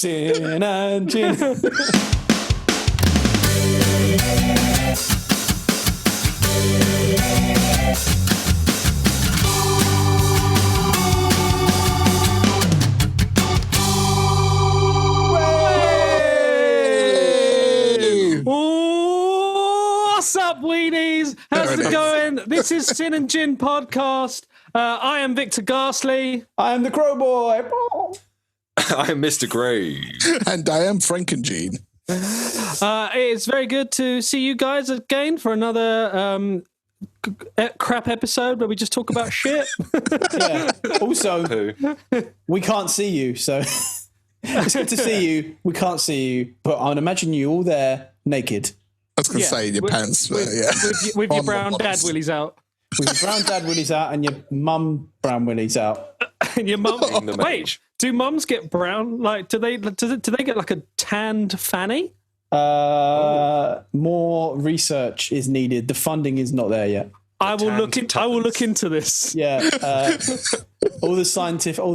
Sin and Gin. Wassup Weenies? How's it going? This is Sin and Gin podcast. I am Victor Garsley. I am the Crow Boy. I am Mr. Grave. And I am Frankenjean. It's very good to see you guys again for another crap episode where we just talk about shit. Yeah. Also, we can't see you, so it's good to see you. We can't see you, but I would imagine you all there naked. I was going to say in your pants. With your brown dad willies out. With your brown dad willies out and your mum brown willies out. And your mum. Wait, do mums get brown? Like, do they get like a tanned fanny? More research is needed. The funding is not there yet. I will look into this. Yeah. All the scientists are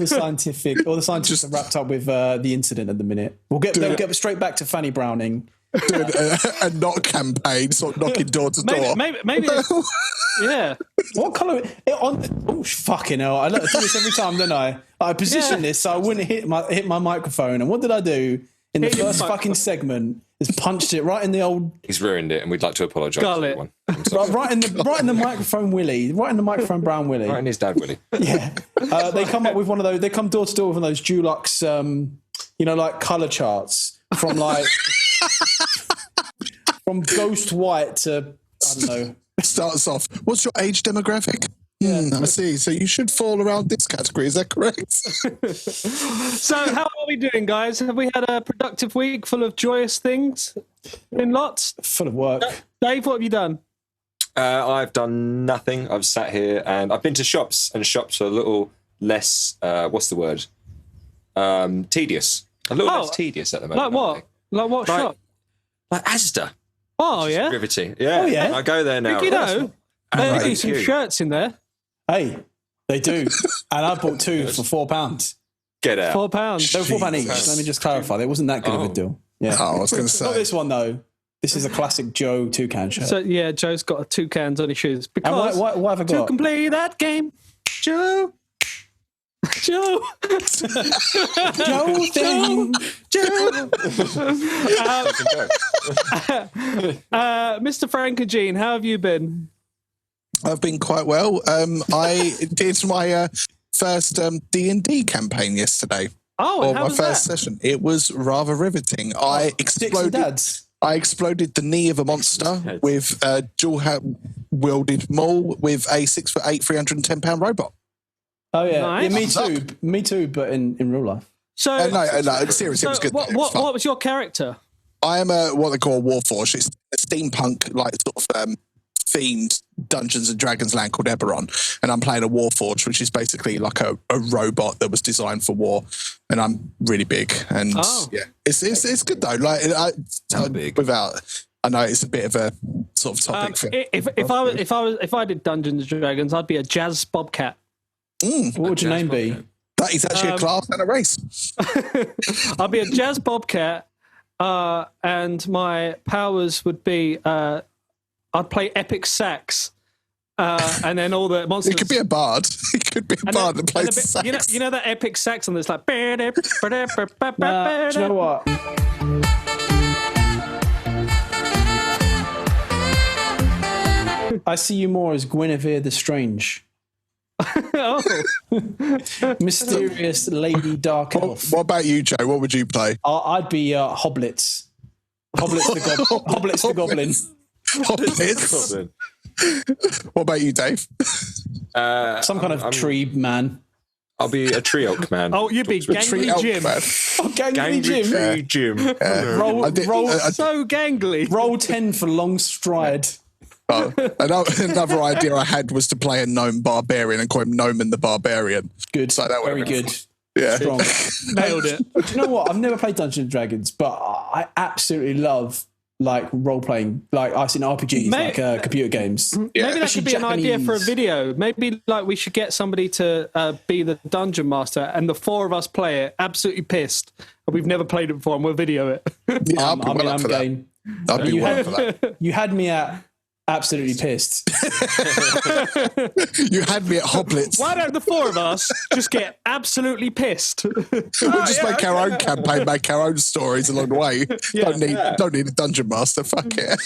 wrapped up with the incident at the minute. They'll get straight back to fanny browning. Doing a knock campaign, sort of knocking door to door. Maybe yeah. What colour? Oh, fucking hell! I do this every time, don't I? I position this so I wouldn't hit my microphone. And what did I do in the first fucking segment? Is punched it right in the old. He's ruined it, and we'd like to apologise to everyone. Right in the microphone willy, right in the microphone brown willy, right in his dad willy. Yeah. They come up with one of those. They come door to door with one of those Dulux, like colour charts from like. From ghost white to, I don't know. Starts off, what's your age demographic? I see. So you should fall around this category. Is that correct? So how are we doing, guys? Have we had a productive week full of joyous things in lots? Full of work. Dave, what have you done? I've done nothing. I've sat here and I've been to shops, and shops are a little less, what's the word? Tedious. A little less tedious at the moment. Like what? Like what shop? Like Asda. Oh, yeah? Riveting. Yeah. Oh, yeah? I go there now. You know, they do some shirts in there. Hey, they do. And I bought two for £4. Get out. £4. They were £4 each. Let me just clarify. It wasn't that good of a deal. Yeah. Oh, I was going to say. Not this one, though. This is a classic Joe toucan shirt. So, yeah, Joe's got toucans on his shoes. Because and what have I got? To complete that game, Joe. Joe thing. Joe. Mr. Frankenjean, how have you been? I've been quite well. I did my first D&D campaign yesterday. Oh, and how my first session. It was rather riveting. I exploded the knee of a monster with a dual-wielded maul with a 6'8", 310-pound robot. Oh yeah, nice. Yeah, me too, but in real life. So no, seriously, it was good. What was your character? I am what they call a warforged. It's a steampunk, like sort of themed Dungeons and Dragons land called Eberron, and I'm playing a warforged, which is basically like a robot that was designed for war. And I'm really big, and it's good though. Like I know it's a bit of a sort of topic. If I did Dungeons and Dragons, I'd be a jazz bobcat. What would your name be? That is actually a class and a race. I'd be a jazz bobcat, and my powers would be I'd play epic sax, and then all the monsters. It could be a bard. It could be a bard that plays sax. You know that epic sax, and it's like. Do you know what? I see you more as Guinevere the Strange. Oh. Mysterious lady dark elf. What about you, Joe? What would you play? I'd be Hoblitz. Hoblitz the Goblin. Hoblitz? What about you, Dave? Some kind of tree man. I'll be a tree elk man. Oh, you'd be Gangly Jim. Gangly Jim. Roll so gangly. Roll 10 for long stride. Another idea I had was to play a gnome barbarian and call him Gnomon the Barbarian. Good. So that very good. Yeah. Strong. Nailed it. Do you know what? I've never played Dungeons and Dragons, but I absolutely love like role playing, like I seen RPGs, like computer games. Maybe that should be an idea for a video. Maybe like we should get somebody to be the dungeon master, and the four of us play it, absolutely pissed, and we've never played it before, and we'll video it. Yeah, I'm game. I'd be well for that. You had me at absolutely pissed. You had me at Hoblets. Why don't the four of us just get absolutely pissed? We'll just make our own campaign, make our own stories along the way. Don't need a dungeon master. Fuck it.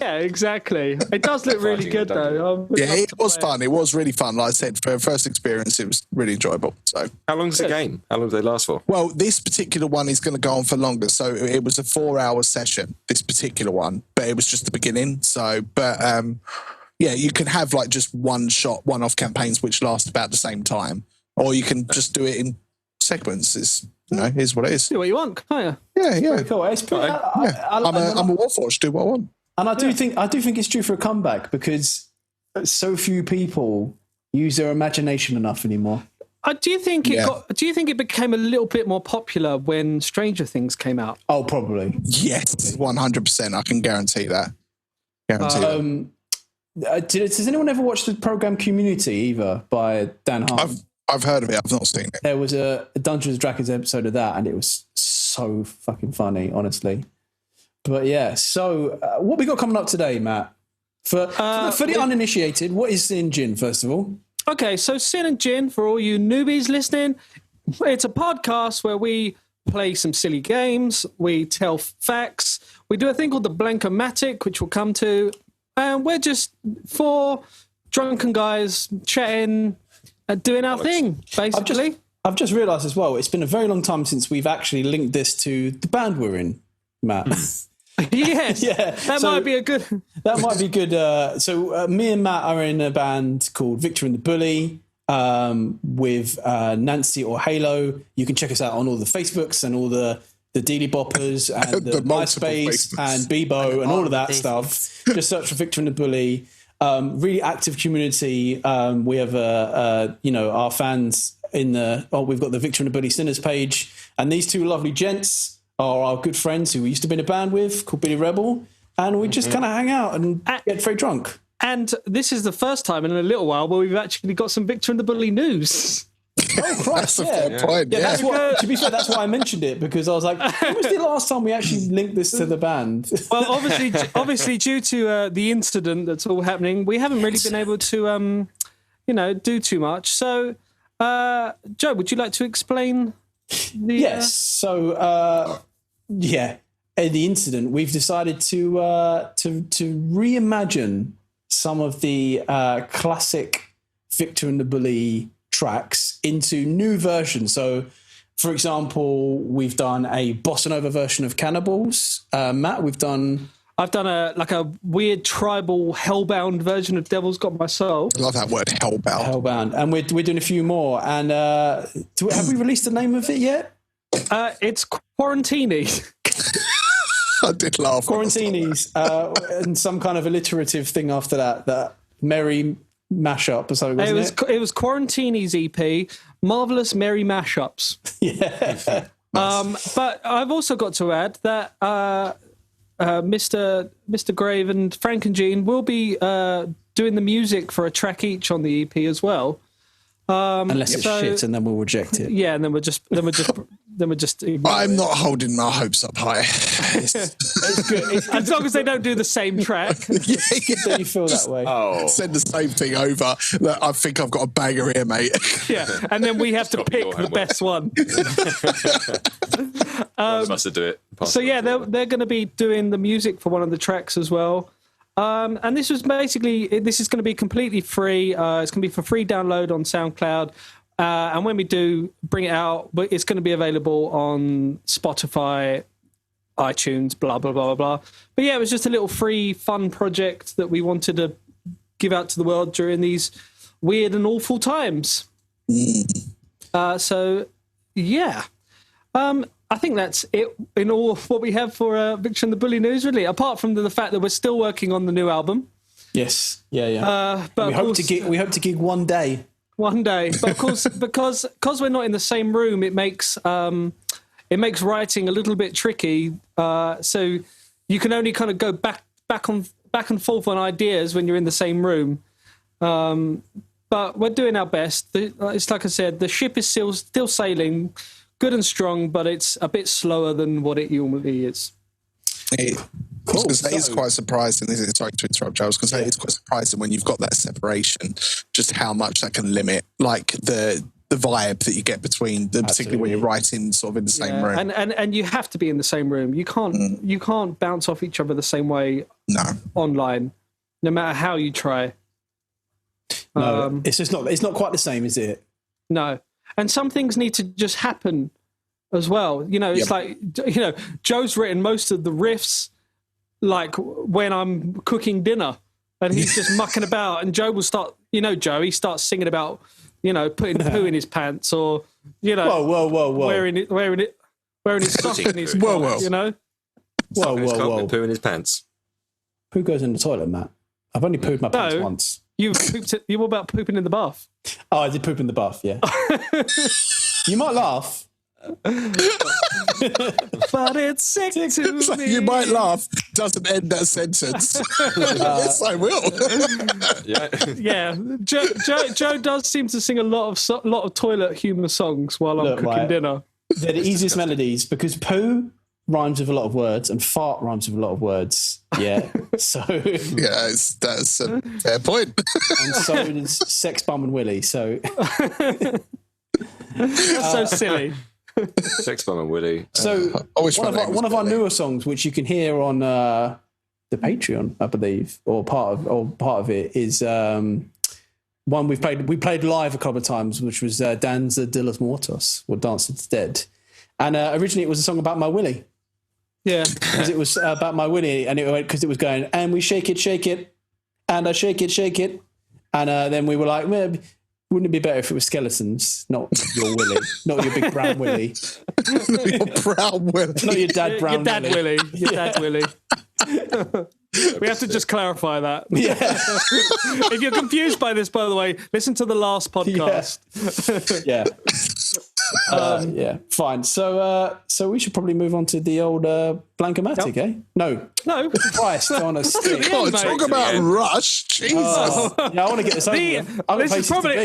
Yeah, exactly. It does look really good, though. Yeah, it was fun. It was really fun. Like I said, for a first experience, it was really enjoyable. So, how long's the game? How long do they last for? Well, this particular one is going to go on for longer. So it was a 4-hour session, this particular one, but it was just the beginning. So, yeah, you can have like just one-off campaigns which last about the same time, or you can just do it in segments. It's, here's what it is. Do what you want, can't you? Yeah. Pretty cool. It's pretty, I'm a Warforged. Do what I want. And I do think it's due for a comeback because so few people use their imagination enough anymore. Do you think it became a little bit more popular when Stranger Things came out? Oh, probably. Yes, 100%. I can guarantee that. Does anyone ever watch the program Community either by Dan Harmon? I've heard of it. I've not seen it. There was a Dungeons and Dragons episode of that, and it was so fucking funny, honestly. But yeah, so what we got coming up today, Matt? For the uninitiated, what is Sin Gin, first of all? Okay, so Sin and Gin, for all you newbies listening, it's a podcast where we play some silly games, we tell facts, we do a thing called the Blank O Mattic, which we'll come to, and we're just four drunken guys chatting and doing our thing, basically. I've just realised as well, it's been a very long time since we've actually linked this to the band we're in, Matt. Yes, that might be good. That might be good. So me and Matt are in a band called Victor and the Bully with Nancy or Halo. You can check us out on all the Facebooks and all the Dealy Boppers and the MySpace and Bebo and all of that stuff. Just search for Victor and the Bully. Really active community. We have our fans in we've got the Victor and the Bully Sinners page, and these two lovely gents are our good friends who we used to be in a band with called Billy Rebel, and we just kind of hang out and get very drunk. And this is the first time in a little while where we've actually got some Victor and the Bully news. Oh, Christ, that's a fair point. Yeah. To be fair, that's why I mentioned it, because I was like, when was the last time we actually linked this to the band? Well, obviously due to the incident that's all happening, we haven't really been able to, do too much. So, Joe, would you like to explain the... Yes, so... the incident, we've decided to reimagine some of the classic Victor and the Bully tracks into new versions. So, for example, we've done a bossa nova version of Cannibals. Matt, I've done a weird tribal hellbound version of Devil's Got My Soul. I love that word, hellbound. Hellbound, and we're doing a few more. And have we released the name of it yet? It's Quarantini. I did laugh. Quarantinis, and some kind of alliterative thing after that merry mashup or something. It was Quarantini's EP, Marvelous Merry Mashups. Yeah. But I've also got to add that Mr. Grave and Frank and Jean will be doing the music for a track each on the EP as well. Unless it's shit, and then we'll reject it. Yeah, and then we're just. I'm not holding my hopes up high. It's good. As long as they don't do the same track. Yeah. You feel that way. Oh. Send the same thing over. Look, I think I've got a banger here, mate. Yeah, and then we have to pick the best one. One of us to do it. So yeah, they're going to be doing the music for one of the tracks as well. And this is going to be completely free. It's going to be for free download on SoundCloud. And when we do bring it out, it's going to be available on Spotify, iTunes, blah, blah, blah, blah. But yeah, it was just a little free, fun project that we wanted to give out to the world during these weird and awful times. So, yeah. I think that's it in all what we have for Victor and the Bully news, really, apart from the fact that we're still working on the new album. Yes. Yeah. But we hope to gig one day. One day, but of course, because we're not in the same room, it makes writing a little bit tricky. So you can only kind of go back and forth on ideas when you're in the same room. But we're doing our best. It's like I said, the ship is still sailing, good and strong, but it's a bit slower than what it normally is. Cool. That is quite surprising. Sorry to interrupt, Joe. I was going to say it's quite surprising when you've got that separation, just how much that can limit, like the vibe that you get between them, particularly when you're writing sort of in the same room. And you have to be in the same room. You can't bounce off each other the same way online, no matter how you try. No, it's not quite the same, is it? No. And some things need to just happen as well. It's like, Joe's written most of the riffs like when I'm cooking dinner and he's just mucking about, and Joe will start, Joe, he starts singing about, putting poo in his pants, or, whoa. wearing his sock in his whoa. Whoa. Poo in his pants. Poo goes in the toilet, Matt. I've only pooed my pants once. You were about pooping in the bath. Oh, I did poop in the bath, yeah. You might laugh. But it's sick to me. You might laugh. Doesn't end that sentence. Yes, I will. Yeah. Joe does seem to sing a lot of toilet humour songs while I'm cooking dinner. They're the easiest melodies because poo rhymes with a lot of words and fart rhymes with a lot of words. Yeah. So that's a fair point. And so does sex, bum, and willy. So that's so silly. Sex Bomb and Willy. So one of our newer songs, which you can hear on the Patreon, I believe, or part of it, is one we played live a couple of times, which was Danza de los Muertos, or Dance of the Dead. And originally it was a song about my willy. Yeah. Because it was about my willy, and because it was going, and we shake it, and I shake it. And then we were like, well, wouldn't it be better if it was skeletons, not your willy, not your big brown willy? Not your brown willy. Not your dad brown willy. Your dad willy. We have to just clarify that. Yeah. If you're confused by this, by the way, listen to the last podcast. Yeah. Yeah. Fine. So we should probably move on to the old Blank O Mattic, eh? No. Christ on a stick. God, talk about Rush. Jesus. Yeah, I want to get this over.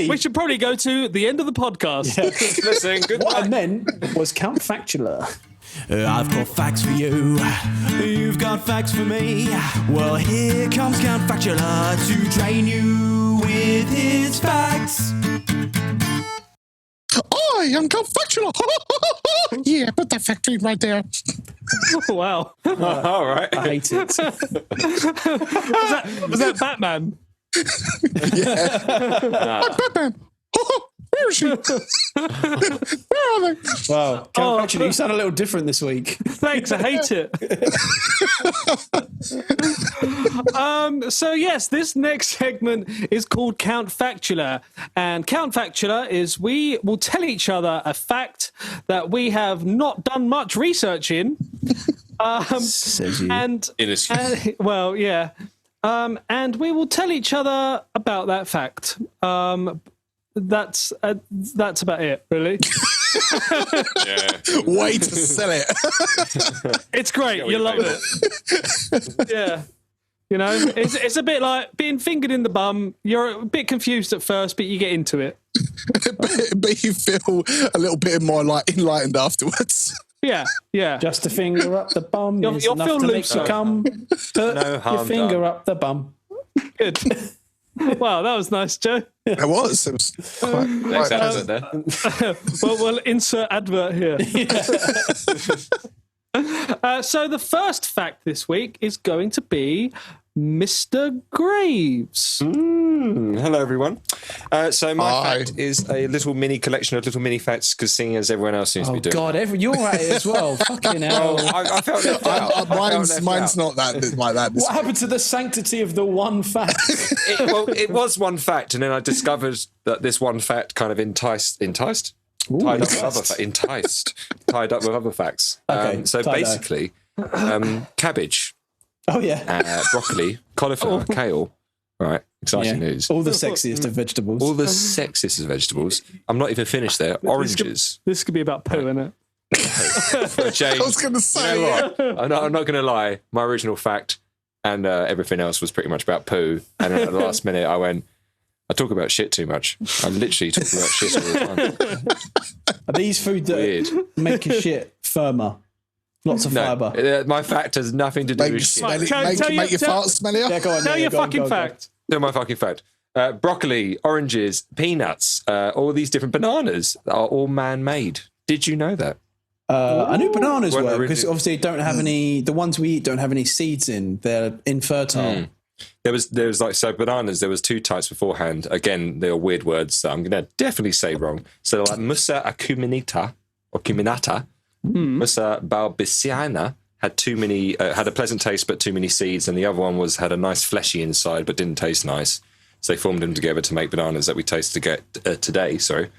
We should probably go to the end of the podcast. Yeah. Listen, good What I meant was Count Factula. I've got facts for you. You've got facts for me. Well, here comes Count Factula to train you with his facts. I am Count Factula. Yeah, put that factory right there. Wow. All right. I hate it. Was that Batman? Yeah. I'm Batman. Where is she? Where are they? Wow. Count Factula, you sound a little different this week. Thanks, I hate it. So yes, this next segment is called Count Factula. And Count Factula is we will tell each other a fact that we have not done much research in. Says you. And Innocent. well, yeah. And we will tell each other about that fact. That's about it, really. Yeah. Way to sell it. It's great. You love it. Yeah. It's a bit like being fingered in the bum. You're a bit confused at first, but you get into it. but you feel a little bit more enlightened afterwards. Yeah. Just a finger up the bum. You'll is enough feel to make looser. you come. Put No harm your finger done. up the bum. Good. Wow, that was nice, Joe. It was quite Next advert there. Well, we'll insert advert here. So the first fact this week is going to be Mr. Graves. Hello, everyone. So my Hi. fact is a little mini collection of little mini facts, because seeing as everyone else seems to Oh, be doing. God, you're at it as well. Fucking hell. I felt left out. mine's not that like that. What happened to the sanctity of the one fact? It was one fact, and then I discovered that this one fact kind of enticed. Tied up with other facts. Okay, So tie-dye. basically, cabbage, Oh, yeah. broccoli, cauliflower, kale. Right, exciting news. All the sexiest of vegetables. All the sexist of vegetables. I'm not even finished there. Oranges. This could be about poo, isn't it? For a change. I was going to say, You know what? I'm not going to lie. My original fact and everything else was pretty much about poo. And then at the last minute, I talk about shit too much. I literally talk about shit all the time. Are these food that make your shit firmer? Lots of fibre. My fact has nothing to do with shit. Make your farts smellier. Yeah, go on. Tell your fucking fact. Tell my fucking fact. Broccoli, oranges, peanuts, all these different bananas are all man-made. Did you know that? I knew bananas Weren't were they because obviously don't have any. The ones we eat don't have any seeds in. They're infertile. There was bananas. There was two types beforehand. Again, they are weird words that I'm going to definitely say wrong. So they're like Musa acuminata or cuminata, Musa balbisiana had too many, had a pleasant taste but too many seeds, and the other one had a nice fleshy inside but didn't taste nice. So they formed them together to make bananas that we taste today. Sorry.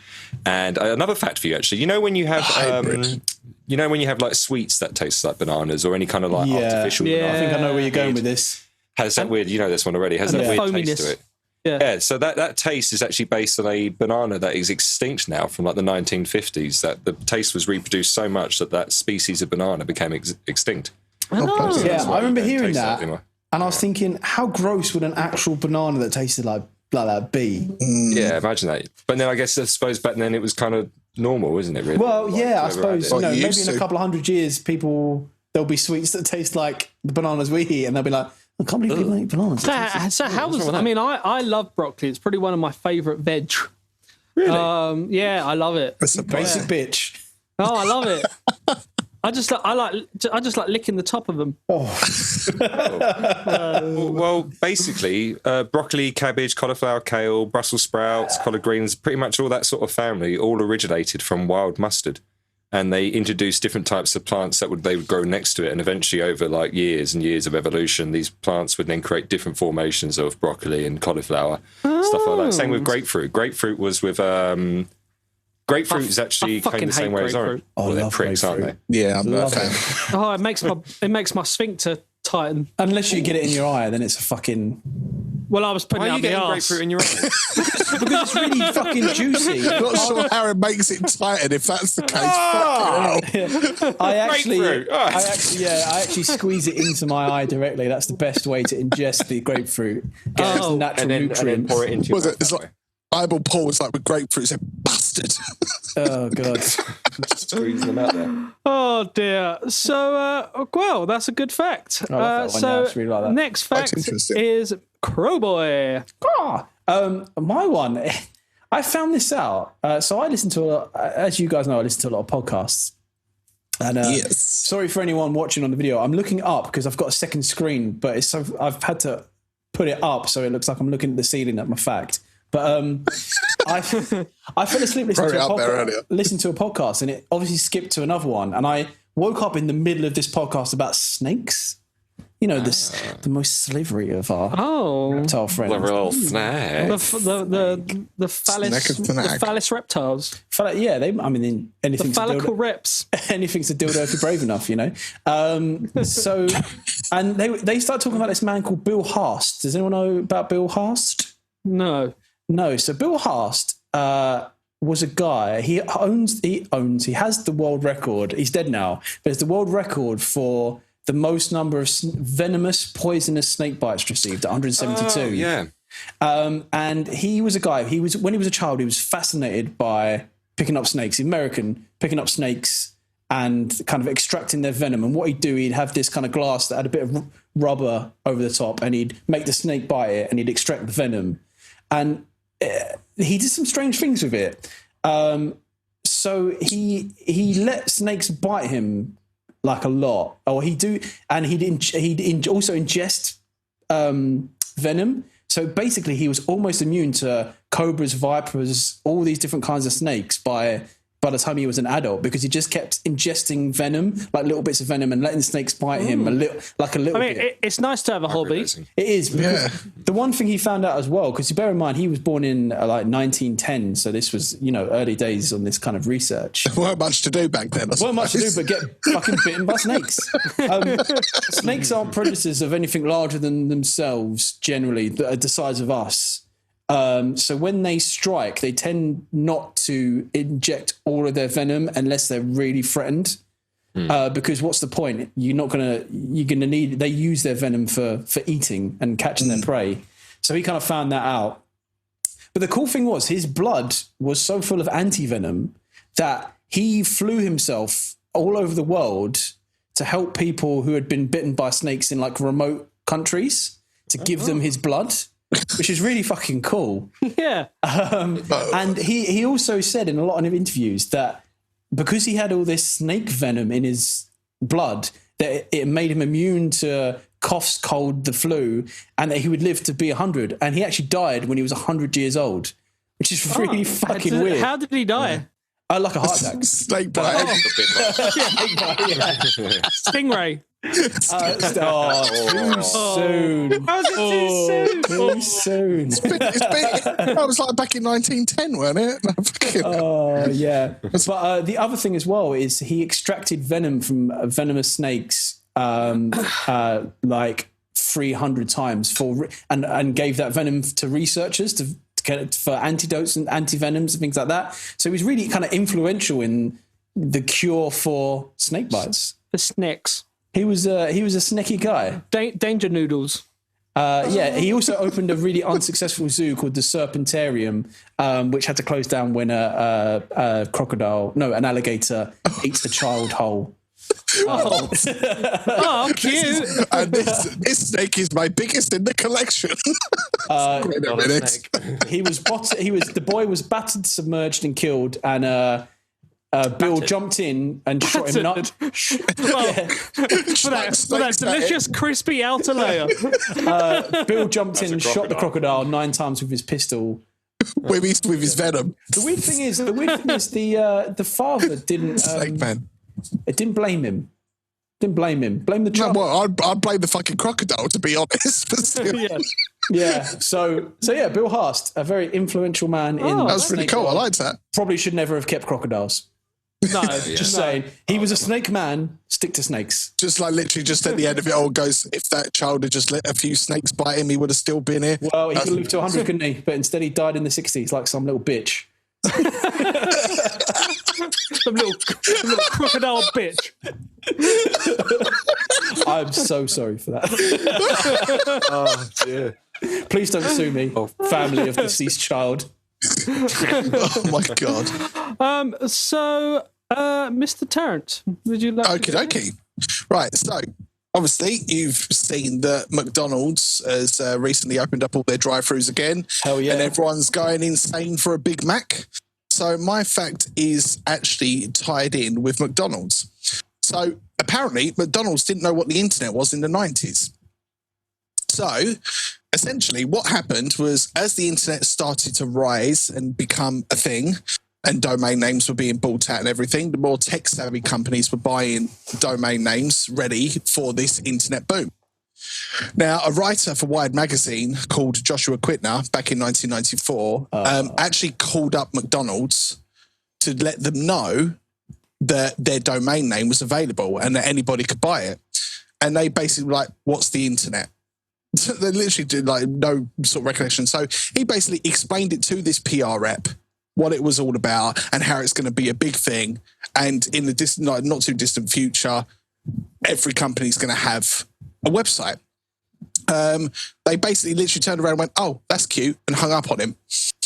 And another fact for you, actually, you know when you have like sweets that taste like bananas or any kind of like artificial. Yeah, banana I think I know where you're going with this. has that weird. You know this one already. Has that weird foaminess taste to it. Yeah. So that taste is actually based on a banana that is extinct now from like the 1950s. That the taste was reproduced so much that species of banana became extinct. Oh, Yeah, I remember hearing tastes that, like, and I was thinking, how gross would an actual banana that tasted like that be? Yeah, imagine that. But then I suppose back then it was kind of normal, isn't it? Really? Well, Like, yeah, I whoever had suppose it. maybe in a couple of 100 years, there'll be sweets that taste like the bananas we eat, and they'll be like, I can't believe people eat bananas. So how was? I mean, I love broccoli. It's probably one of my favourite veg. Really? Yeah, I love it. That's a Basic bitch. Oh, I love it. I just like licking the top of them. Well, basically, broccoli, cabbage, cauliflower, kale, Brussels sprouts, collard greens, pretty much all that sort of family all originated from wild mustard. And they introduced different types of plants they would grow next to it. And eventually, over like years and years of evolution, these plants would then create different formations of broccoli and cauliflower, stuff like that. Same with grapefruit. Grapefruit was with... grapefruit is actually kind of the same way as orange. Oh, Well, they're love pricks, aren't they? grapefruit. Yeah, I'm Love okay. it. Oh, it makes my sphincter tighten. Unless you get it in your eye, then it's a fucking... Well, I was putting Why it are up you the getting arse. grapefruit in your eye? Because it's really fucking juicy. I'm not sure how it makes it tighten if that's the case. I actually Grapefruit. Oh. I actually squeeze it into my eye directly. That's the best way to ingest the grapefruit. Get its natural and then nutrients. pour it into your Was mouth it? It's that like eyeball Paul was like with grapefruit. Said bastard. Oh god. squeeze them out there. Oh dear. So, well, that's a good fact. I love that one, yeah, I just really like that. Next That's fact interesting. is Crowboy. My one. I found this out. So I listen to a lot. As you guys know, I listen to a lot of podcasts. And Yes. sorry for anyone watching on the video. I'm looking up because I've got a second screen, but I've had to put it up so it looks like I'm looking at the ceiling at my fact. But I fell asleep listening to a podcast, and it obviously skipped to another one. And I woke up in the middle of this podcast about snakes. You know, the most slivery of our reptile friends. The real snake. The phallus reptiles. Yeah, anything The to phallical build reps. anything's a dildo if you're brave enough, you know. So, and they start talking about this man called Bill Haast. Does anyone know about Bill Haast? No. No. So Bill Haast was a guy. He has the world record. He's dead now. But it's the world record for the most number of venomous, poisonous snake bites received, 172. Oh, yeah. And he was a guy. When he was a child, he was fascinated by picking up snakes. American picking up snakes and kind of extracting their venom. And what he'd do, he'd have this kind of glass that had a bit of rubber over the top, and he'd make the snake bite it, and he'd extract the venom. And he did some strange things with it. So he let snakes bite him like a lot, or he'd also ingest venom. So basically, he was almost immune to cobras, vipers, all these different kinds of snakes by the time he was an adult, because he just kept ingesting venom, like little bits of venom, and letting snakes bite him a little bit. It's nice to have a hobby. It is, because the one thing he found out as well, because you bear in mind he was born in like 1910, so this was early days on this kind of research. There weren't much to do back then. Weren't much to do but get fucking bitten by snakes. Snakes aren't predators of anything larger than themselves generally, that are the size of us. So when they strike, they tend not to inject all of their venom unless they're really threatened. Because what's the point? You're gonna need. They use their venom for eating and catching their prey. So he kind of found that out. But the cool thing was his blood was so full of anti-venom that he flew himself all over the world to help people who had been bitten by snakes in like remote countries to give them his blood, which is really fucking cool. Yeah. And he also said in a lot of interviews that because he had all this snake venom in his blood, that it made him immune to coughs, cold, the flu, and that he would live to be 100. And he actually died when he was 100 years old, which is really fucking weird. How did he die? Like a heart attack. Snake bite. Stingray. Too soon. How was it Too soon. That was like back in 1910, wasn't it? Yeah. But the other thing as well is he extracted venom from venomous snakes like 300 times and gave that venom to researchers to get it for antidotes and antivenoms and things like that. So he was really kind of influential in the cure for snake bites. The snakes. He was a snaky guy. Danger noodles. He also opened a really unsuccessful zoo called the Serpentarium, which had to close down when an alligator ate a child whole. Oh, cute. And this snake is my biggest in the collection. The boy was battered, submerged, and killed, and Bill jumped in and shot him up. For that delicious, crispy outer layer. Bill jumped in and shot the crocodile 9 times with his pistol. with his venom. The weird thing is the father didn't. Snake man. It didn't blame him. Blame the child. No, well, I'd blame the fucking crocodile, to be honest. But still. Yeah. So Bill Haast, a very influential man in. That was really cool. I liked that. Probably should never have kept crocodiles. No, Just saying. He was a snake man. Stick to snakes. Just like literally just at the end of it all goes, if that child had just let a few snakes bite him, he would have still been here. Well, he could live to 100, couldn't he? But instead he died in the 60s like some little bitch. Some little crocodile bitch. I'm so sorry for that. Oh, dear. Please don't sue me, family of deceased child. Oh, my God. So, Mr. Terrence, would you like Okie dokie. Right, so obviously you've seen that McDonald's has recently opened up all their drive-thrus again. Hell yeah. And everyone's going insane for a Big Mac. So my fact is actually tied in with McDonald's. So apparently McDonald's didn't know what the internet was in the 90s. So essentially what happened was as the internet started to rise and become a thing and domain names were being bought out and everything, the more tech-savvy companies were buying domain names ready for this internet boom. Now, a writer for Wired magazine called Joshua Quittner back in 1994 actually called up McDonald's to let them know that their domain name was available and that anybody could buy it. And they basically were like, what's the internet? So they literally did like no sort of recollection. So he basically explained it to this PR rep, what it was all about and how it's going to be a big thing. And in the not too distant future, every company's going to have a website. They basically literally turned around and went, oh, that's cute, and hung up on him.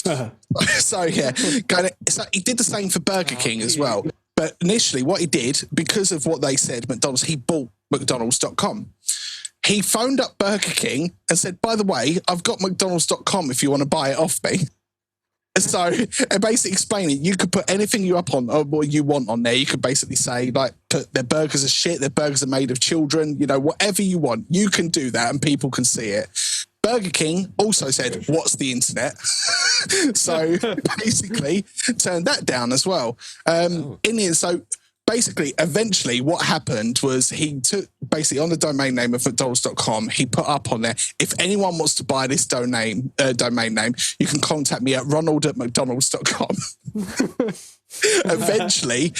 So he did the same for Burger King as well. But initially what he did, because of what they said, McDonald's, he bought McDonald's.com. He phoned up Burger King and said, by the way, I've got McDonald's.com if you want to buy it off me. So and basically explaining, you could put anything you want on there. You could basically say, like, put their burgers are shit, their burgers are made of children, whatever you want, you can do that and people can see it. Burger King also said, what's the internet? So basically turned that down as well. So basically, eventually what happened was he took basically on the domain name of McDonald's.com, he put up on there, if anyone wants to buy this domain name, you can contact me at ronald@mcdonalds.com. Eventually,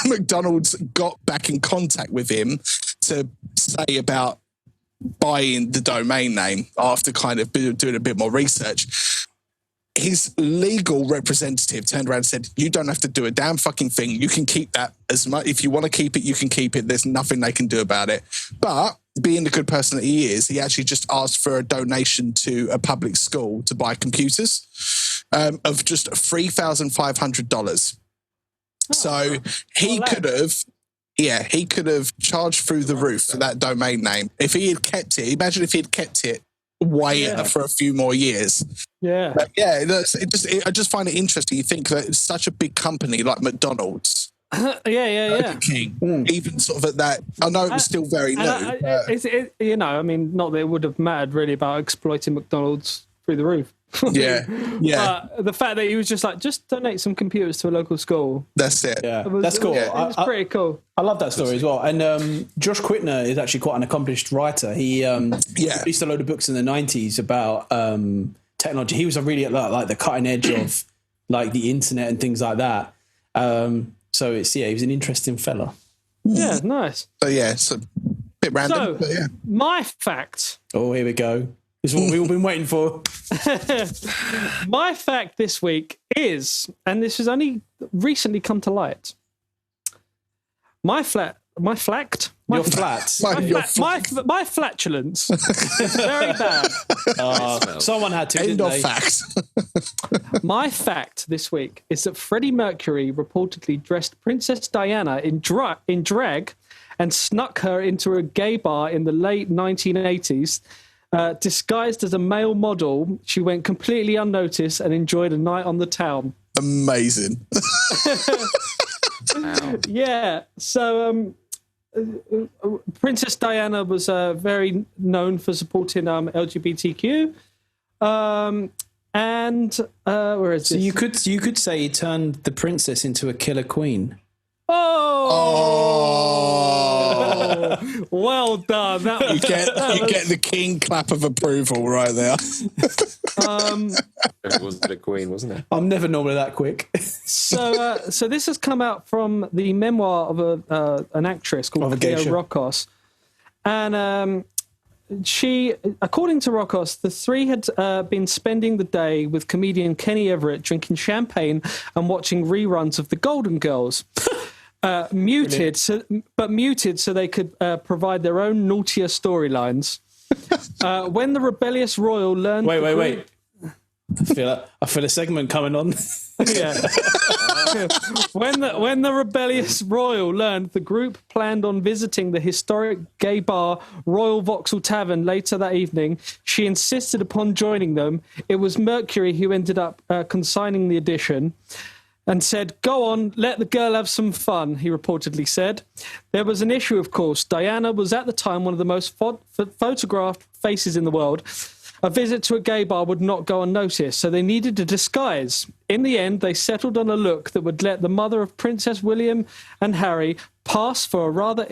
McDonald's got back in contact with him to say about buying the domain name after kind of doing a bit more research, his legal representative turned around and said, you don't have to do a damn fucking thing. You can keep that as much. If you want to keep it, you can keep it. There's nothing they can do about it. But being the good person that he is, he actually just asked for a donation to a public school to buy computers of just $3,500. So he could have charged through the roof for that domain name. If he had kept it, imagine if he had kept it for a few more years. Yeah. But I just find it interesting. You think that it's such a big company like McDonald's. Yeah. King, even sort of at that. I know it was still very new. Not that it would have mattered really about exploiting McDonald's through the roof. Yeah. But the fact that he was just donate some computers to a local school. That's it. Yeah, that's cool. It's pretty cool. I love that story as well. And Josh Quittner is actually quite an accomplished writer. He released a load of books in the 90s about technology. He was really at like the cutting edge of like the internet and things like that. So he was an interesting fella. Yeah, nice. So it's a bit random. But yeah. My fact. Oh, here we go. This is what we've all been waiting for. My fact this week is, and this has only recently come to light. My flatulence is very bad. Someone had to. End of facts. My fact this week is that Freddie Mercury reportedly dressed Princess Diana in drag and snuck her into a gay bar in the late 1980s. Disguised as a male model, she went completely unnoticed and enjoyed a night on the town. Amazing. Yeah. So Princess Diana was very known for supporting LGBTQ. And where is this? So you could say he turned the princess into a killer queen. Oh! Well done. You get the king clap of approval right there. It was the queen, wasn't it? I'm never normally that quick. So this has come out from the memoir of an actress called Cleo Rokos, and she, according to Rokos, the three had been spending the day with comedian Kenny Everett, drinking champagne and watching reruns of The Golden Girls. Muted so they could provide their own naughtier storylines. When the rebellious royal learned... Wait. I feel a segment coming on. Yeah. When the rebellious royal learned the group planned on visiting the historic gay bar Royal Vauxhall Tavern later that evening, she insisted upon joining them. It was Mercury who ended up consigning the addition and said, "Go on, let the girl have some fun," he reportedly said. There was an issue, of course. Diana was at the time one of the most photographed faces in the world. A visit to a gay bar would not go unnoticed, so they needed a disguise. In the end, they settled on a look that would let the mother of Princess William and Harry pass for a rather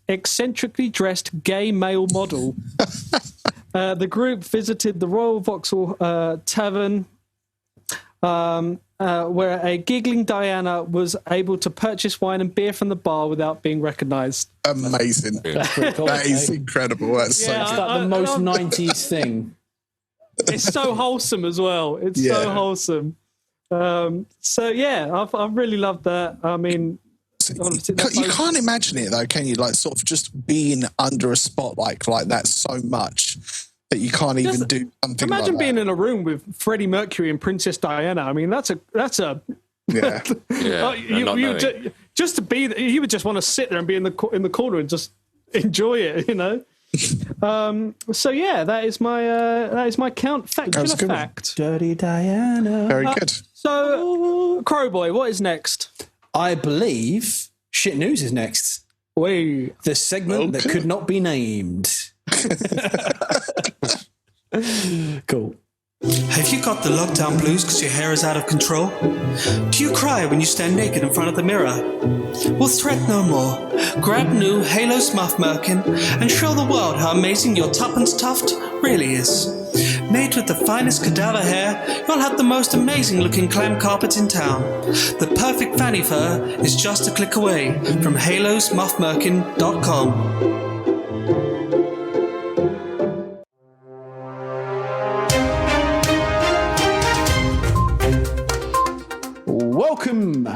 eccentrically dressed gay male model. The group visited the Royal Vauxhall Tavern, where a giggling Diana was able to purchase wine and beer from the bar without being recognised. Amazing. That's pretty cool. That is incredible. That's It's like the most 90s thing. It's so wholesome as well. It's so wholesome. So yeah, I really loved that. I mean, you can't imagine it though, can you? Like sort of just being under a spotlight like that so much that you can't even do something. Imagine like being that. in a room with Freddie Mercury and Princess Diana. I mean, that's a Yeah. just to be there, you would just want to sit there and be in the corner and just enjoy it, you know. So yeah, that is my Count Factula fact. Dirty Diana. Very good. So Crowboy, what is next? I believe shit news is next. Wait, The segment that could not be named. Cool. Have you got the lockdown blues because your hair is out of control? Do you cry when you stand naked in front of the mirror? Well, fret no more. Grab new Halo Smuff Merkin and show the world how amazing your tuppence tuft really is. Made with the finest cadaver hair, you'll have the most amazing looking clam carpet in town. The perfect fanny fur is just a click away from halosmuffmerkin.com. Welcome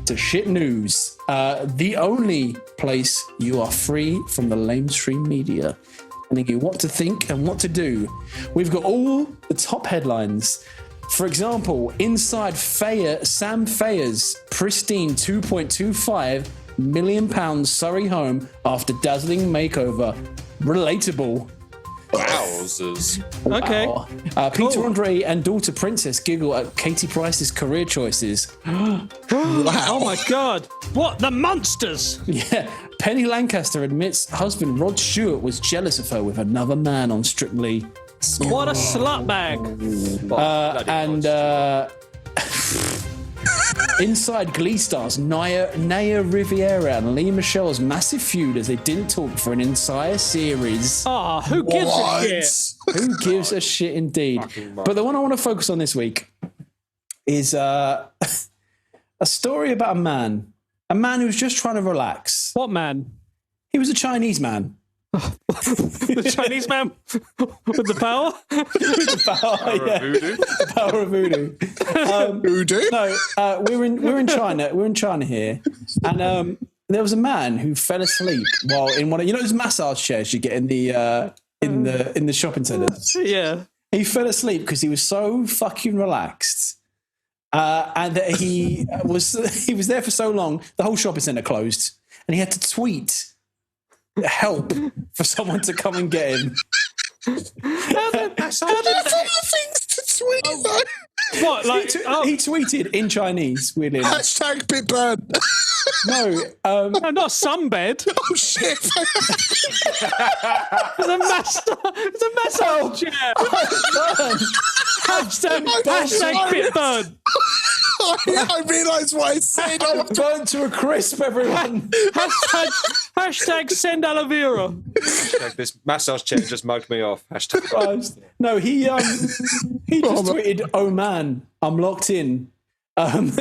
to Shit News, the only place you are free from the lamestream media, telling you what to think and what to do. We've got all the top headlines. For example, inside Sam Fayer's pristine £2.25 million Surrey home after dazzling makeover. Relatable. Wowzers. Okay. Wow. Peter Andre and daughter Princess giggle at Katie Price's career choices. Oh my God. What? The monsters. Yeah. Penny Lancaster admits husband Rod Stewart was jealous of her with another man on Strictly. What a slut bag. Inside Glee stars Naya Riviera and Lee Michelle's massive feud as they didn't talk for an entire series. Oh, who gives a shit? Who gives a shit indeed? But the one I want to focus on this week is a story about a man who's just trying to relax. What man? He was a Chinese man. The Chinese man with the power? The power of voodoo. Voodoo? No, we're in China. We're in China here, and there was a man who fell asleep while in one of those massage chairs you get in the shopping centres. Yeah. He fell asleep because he was so fucking relaxed, and that he was there for so long. The whole shopping centre closed, and he had to tweet help for someone to come and get him. Things to tweet, though. What? Like, He tweeted in Chinese, weirdly enough. Hashtag Bitburn. No, no, not sunbed. Oh, shit. It's a massage chair. Hashtag Bitburn. I realised what I said. burnt to a crisp, everyone. Hashtag send aloe vera. This massage chair just mugged me off. Hashtag. No, he just tweeted, "Oh man, I'm locked in," and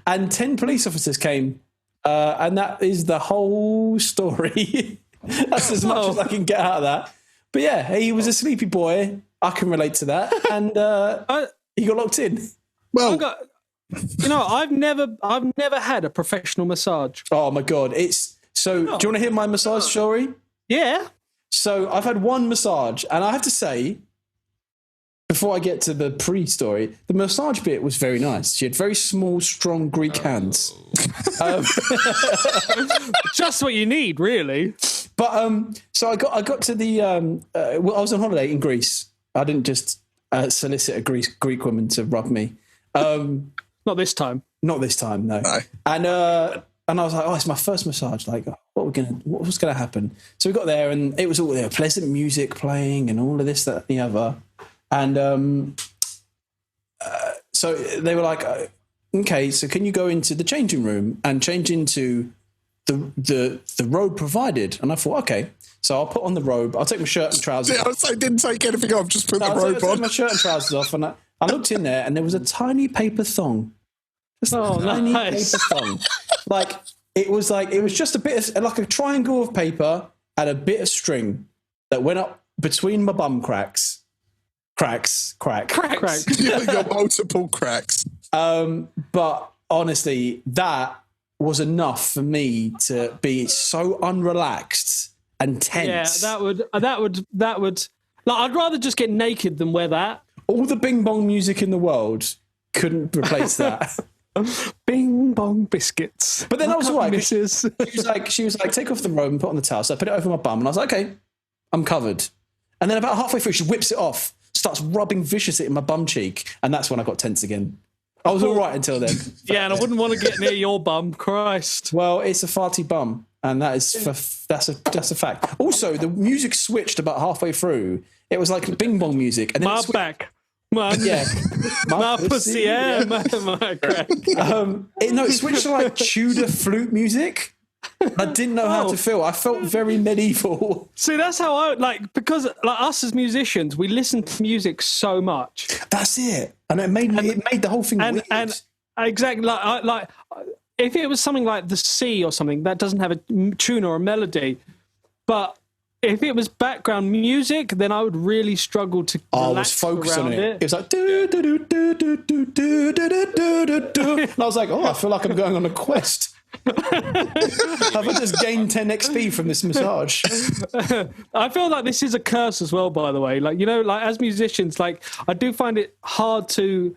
10 police officers came, and that is the whole story. That's as much as I can get out of that. But yeah, he was a sleepy boy. I can relate to that, and he got locked in. Well, I've never had a professional massage. Oh my god, it's so. Do you want to hear my massage story? Yeah. So I've had one massage, and I have to say, before I get to the pre-story, the massage bit was very nice. She had very small, strong Greek hands. Just what you need, really. But so I got to the. I was on holiday in Greece. I didn't just solicit a Greek woman to rub me. Not this time. Not this time, no. And I was like, oh, it's my first massage. Like, what was gonna happen? So we got there, and it was all there, pleasant music playing, and all of this, that, and the other. And so they were like, okay, so can you go into the changing room and change into the robe provided? And I thought, okay. So I'll put on the robe. I'll take my shirt and trousers. I didn't take anything off. Just put the robe I on. took my shirt and trousers off, and I looked in there, and there was a tiny paper thong. Just a tiny nice. paper thong. It was just a bit of, like a triangle of paper and a bit of string that went up between my bum cracks. Cracks. Your multiple cracks. But honestly, that was enough for me to be so unrelaxed and tense. Yeah, that would. Like, I'd rather just get naked than wear that. All the bing bong music in the world couldn't replace that. Bing bong biscuits. But then I was all right. Mrs. She was like, take off the robe and put on the towel. So I put it over my bum, and I was like, okay, I'm covered. And then about halfway through, she whips it off, starts rubbing viciously in my bum cheek, and that's when I got tense again. I was all right until then. Yeah, and I wouldn't want to get near your bum. Christ. Well, it's a farty bum, and that's a fact. Also, the music switched about halfway through. It was like bing bong music, and then My back. My pussy, yeah, my crack. It switched to like Tudor flute music. I didn't know how to feel. I felt very medieval. See, that's how I like, because like us as musicians, we listen to music so much. That's it, and it made the whole thing weird. And exactly like if it was something like the sea or something that doesn't have a tune or a melody, but if it was background music, then I would really struggle to I was relax focused on around it. It was like do do do do do do do do do do do, and I was like, oh, I feel like I'm going on a quest. Have I just gained 10 XP from this massage? I feel like this is a curse as well, by the way. Like, you know, like as musicians, like I do find it hard to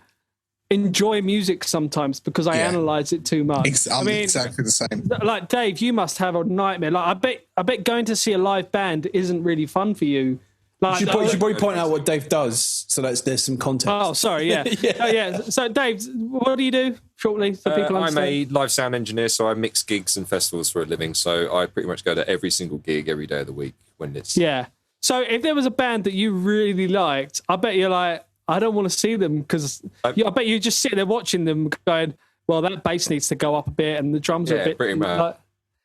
enjoy music sometimes because I analyze it too much. I'm exactly the same. Like Dave, you must have a nightmare. Like I bet going to see a live band isn't really fun for you. Like, You should probably point out what Dave does so that there's some context. Oh, sorry, yeah. Oh, yeah. So, Dave, what do you do shortly so people I'm understand? a live sound engineer, so I mix gigs and festivals for a living. So I pretty much go to every single gig every day of the week when it's... Yeah. So if there was a band that you really liked, I bet you're like, I don't want to see them because I bet you just sit there watching them going, well, that bass needs to go up a bit and the drums are a bit... pretty much. Like,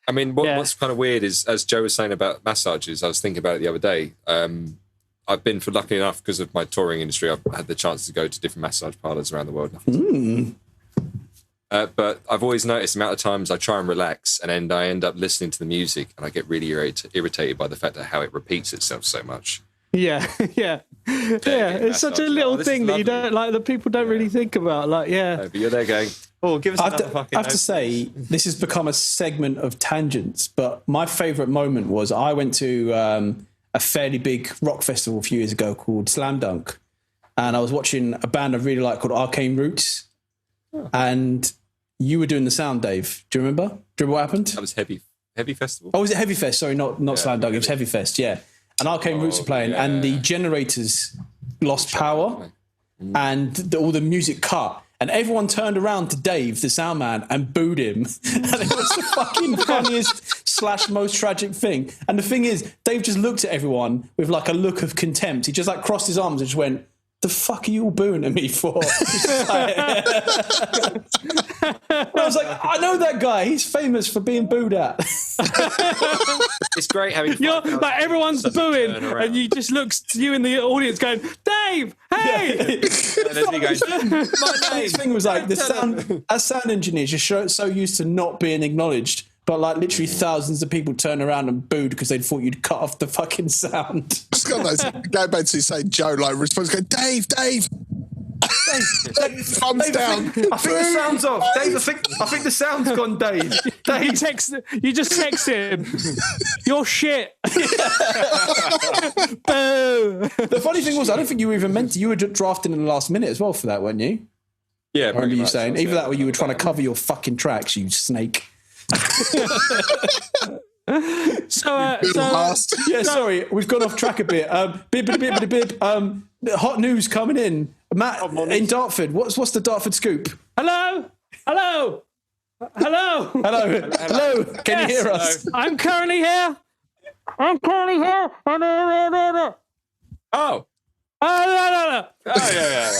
I mean, what's kind of weird is, as Joe was saying about massages, I was thinking about it the other day. I've been lucky enough because of my touring industry. I've had the chance to go to different massage parlors around the world. But I've always noticed the amount of times I try and relax and I end up listening to the music and I get really irritated by the fact that how it repeats itself so much. yeah. It's such a little thing that you don't like, that people don't really think about. Like, But you're there going, oh, give us another fucking... I have to say, this has become a segment of tangents, but my favourite moment was I went to a fairly big rock festival a few years ago called Slam Dunk, and I was watching a band I really like called Arcane Roots, and you were doing the sound, Dave. Do you remember? Do you remember what happened? That was Heavy Festival. Oh, was it Heavy Fest? Sorry, not Slam Dunk. It was Heavy Fest, yeah. And Arcane Roots were playing, and the generators lost power, and all the music cut. And everyone turned around to Dave, the sound man, and booed him. And it was the fucking funniest / most tragic thing. And the thing is, Dave just looked at everyone with like a look of contempt. He just like crossed his arms and just went, the fuck are you all booing at me for? I was like, I know that guy. He's famous for being booed at. It's great having... like everyone's booing and you just look to you in the audience going, Dave, hey! And then he goes, The thing was like, as sound engineers, you're so used to not being acknowledged. But like literally thousands of people turn around and booed because they thought you'd cut off the fucking sound. Just got those go back to say Joe like response go Dave. Thumbs down. I think the sound's off. Dave, I think the sound's gone, Dave. You just text him. You're shit. Boo. The funny thing was, I don't think you were even meant to. You were drafting in the last minute as well for that, weren't you? Yeah, I remember you saying. Either that or you were trying to cover your fucking tracks, you snake. Sorry, we've gone off track a bit. Hot news coming in. Matt in Dartford. What's the Dartford scoop? Hello. Can you hear us? I'm currently here. Oh. No. Yeah.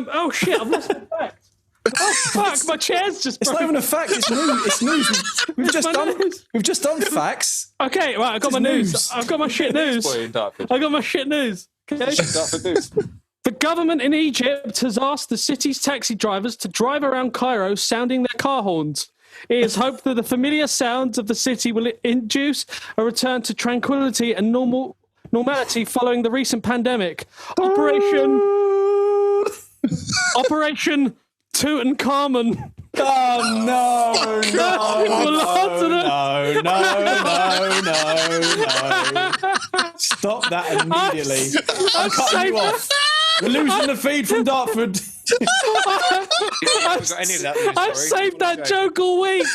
Oh shit! I've lost my facts. Oh fuck! My chair's just. It's not even a fact. It's news. It's news. We've just done facts. Okay, right. I got my news. I've got my shit news. I got my shit news. Okay. The government in Egypt has asked the city's taxi drivers to drive around Cairo sounding their car horns. It is hoped that the familiar sounds of the city will induce a return to tranquility and normality following the recent pandemic. Operation Tutankhamun. Oh no! Stop that immediately! I'm cutting you off. We're losing the feed from Dartford. I've saved that joke all week.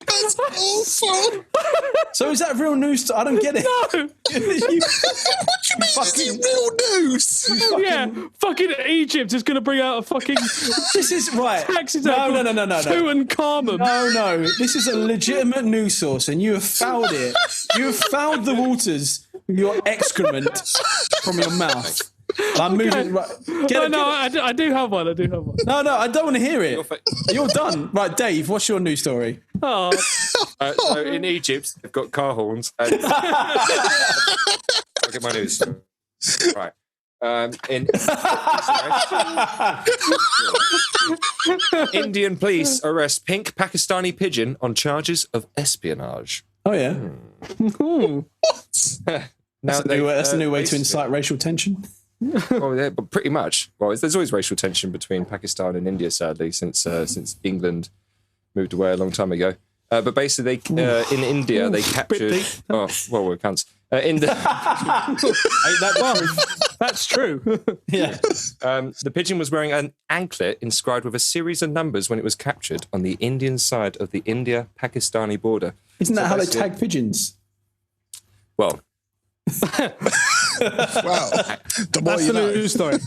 That's awful. So is that real news? I don't get it. No. Fucking real news. Yeah, fucking Egypt is going to bring out a fucking. This is right. No. Tutankhamun. No. This is a legitimate news source, and you have fouled it. You have fouled the waters with your excrement from your mouth. I'm moving. Right. I do have one. No, I don't want to hear it. You're done. Right, Dave, what's your news story? Oh. So in Egypt, they've got car horns. And... I'll get my news. Right. Indian police arrest pink Pakistani pigeon on charges of espionage. Oh yeah. Now That's a new way to incite racial tension. Well, yeah, but pretty much. Well, there's always racial tension between Pakistan and India, sadly, since England moved away a long time ago. But basically, in India, they captured. Oh, well, it counts. Ain't that That's true. Yeah. The pigeon was wearing an anklet inscribed with a series of numbers when it was captured on the Indian side of the India-Pakistani border. Isn't that how they tag pigeons? Well. Well, the more That's you the know. news story.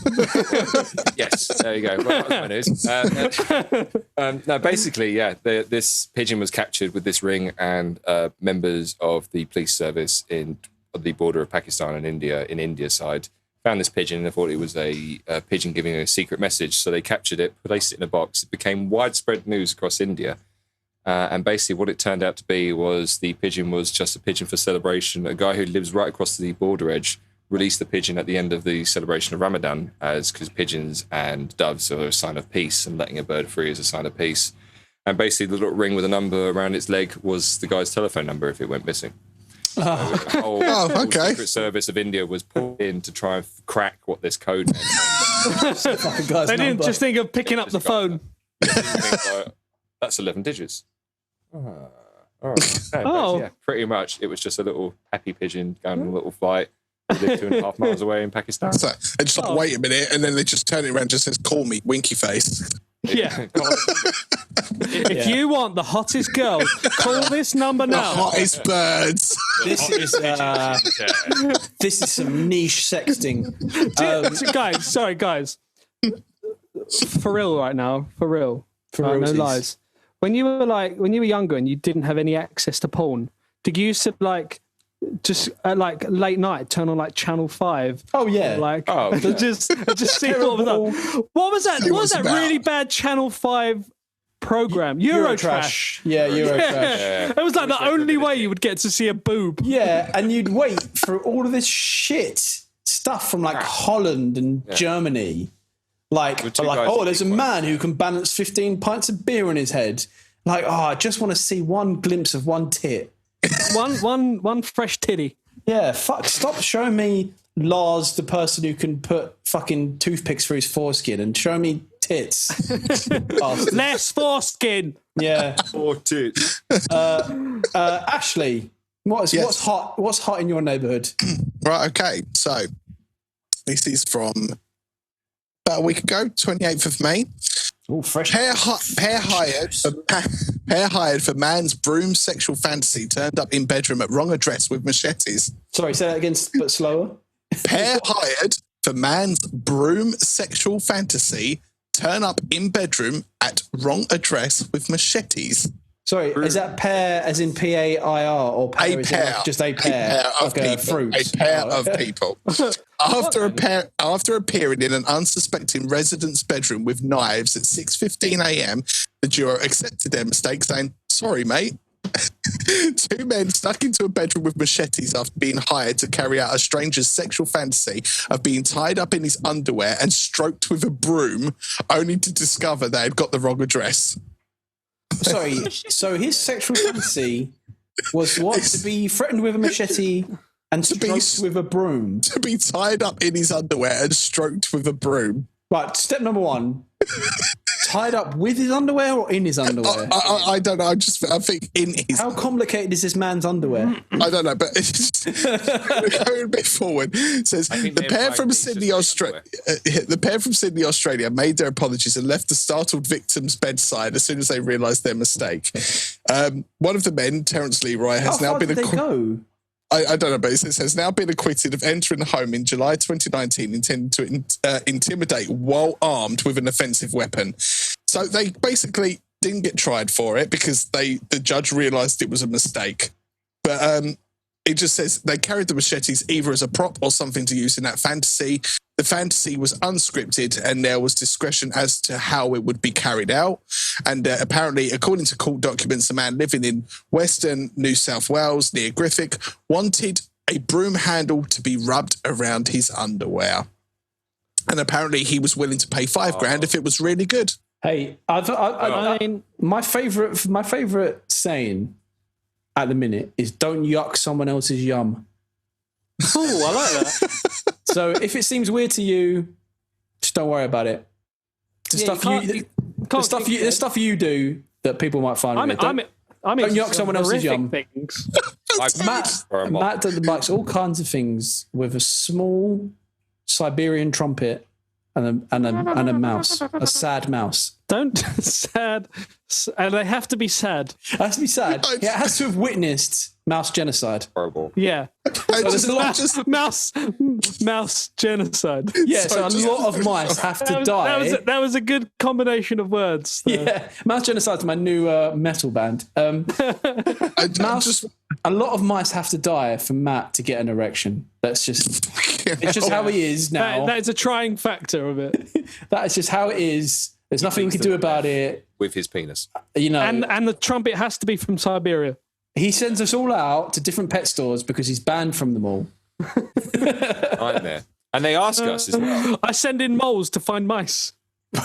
Yes, there you go. Well, that was my news. No, basically, yeah, this pigeon was captured with this ring, and members of the police service in the border of Pakistan and India, in India's side, found this pigeon and they thought it was a pigeon giving a secret message. So they captured it, placed it in a box. It became widespread news across India. And basically what it turned out to be was the pigeon was just a pigeon for celebration. A guy who lives right across the border edge released the pigeon at the end of the celebration of Ramadan, because pigeons and doves are a sign of peace, and letting a bird free is a sign of peace. And basically the little ring with a number around its leg was the guy's telephone number if it went missing. So the whole Secret Service of India was pulled in to try and crack what this code meant. They didn't just think of picking up the phone. That's 11 digits. Yeah, pretty much. It was just a little happy pigeon going on a little flight. They lived 2.5 miles away in Pakistan. So they just like, wait a minute, and then they just turn it around and just says, "Call me, winky face." Yeah. If you want the hottest girls, call this number The now. hottest birds. This is some niche sexting. Guys. For real right now, for real. No realsies. lies. When you were younger and you didn't have any access to porn, did you used to just at late night turn on Channel 5? Oh yeah. Just see what was up. What was that? See What what's was that about. really bad Channel 5 program? Eurotrash. Yeah, Eurotrash. Yeah. It was the only way you would get to see a boob. Yeah, and you'd wait for all of this shit stuff from Holland and Germany. There's a man who can balance 15 pints of beer on his head. I just want to see one glimpse of one tit. One fresh titty. Yeah, stop showing me Lars, the person who can put fucking toothpicks through his foreskin, and show me tits. Bastard. Less foreskin. Yeah. Or tits. Ashley, what's hot? What's hot in your neighbourhood? Right, okay. So this is from about a week ago, 28th of May. Oh, fresh. Pair hired for man's broom sexual fantasy turned up in bedroom at wrong address with machetes. Sorry, say that again, but slower. Pair hired for man's broom sexual fantasy turn up in bedroom at wrong address with machetes. Sorry, is that pair as in P-A-I-R or pair as in just a pair of people. fruit? A pair of people. After appearing in an unsuspecting resident's bedroom with knives at 6:15 a.m, the duo accepted their mistake, saying, "Sorry, mate." Two men snuck into a bedroom with machetes after being hired to carry out a stranger's sexual fantasy of being tied up in his underwear and stroked with a broom, only to discover they had got the wrong address. Sorry, so his sexual fantasy was what? To be threatened with a machete and stroked with a broom? To be tied up in his underwear and stroked with a broom. Right, step number one. Tied up with his underwear or in his underwear? I don't know. I think in his... How complicated is this man's underwear? I don't know, but going a bit forward, it says the pair from Sydney, Australia made their apologies and left the startled victim's bedside as soon as they realised their mistake. One of the men, Terence Leroy, has now been go? I don't know, but it says has now been acquitted of entering the home in July 2019, intending to intimidate while armed with an offensive weapon. So they basically didn't get tried for it because the judge realised it was a mistake. But it just says they carried the machetes either as a prop or something to use in that fantasy. The fantasy was unscripted and there was discretion as to how it would be carried out. And apparently, according to court documents, a man living in Western New South Wales near Griffith wanted a broom handle to be rubbed around his underwear. And apparently he was willing to pay $5,000 if it was really good. Hey, I mean, my favorite saying at the minute is "Don't yuck someone else's yum." Oh, I like that. So if it seems weird to you, just don't worry about it. The stuff you do that people might find weird. Don't yuck someone else's yum. Things. Matt likes all kinds of things with a small Siberian trumpet and a mouse, a sad mouse. Don't sad, and they have to be sad. It has to be sad. It has to have witnessed mouse genocide. Horrible. Yeah. Mouse genocide. Yeah, so a lot of mice have to die. That was a good combination of words. Yeah, Mouse Genocide's my new metal band. A lot of mice have to die for Matt to get an erection. It's just how he is now. That is a trying factor of it. That is just how it is. There's nothing we can do about it. With his penis. You know, and the trumpet has to be from Siberia. He sends us all out to different pet stores because he's banned from them all. Nightmare. And they ask us as well. I send in moles to find mice.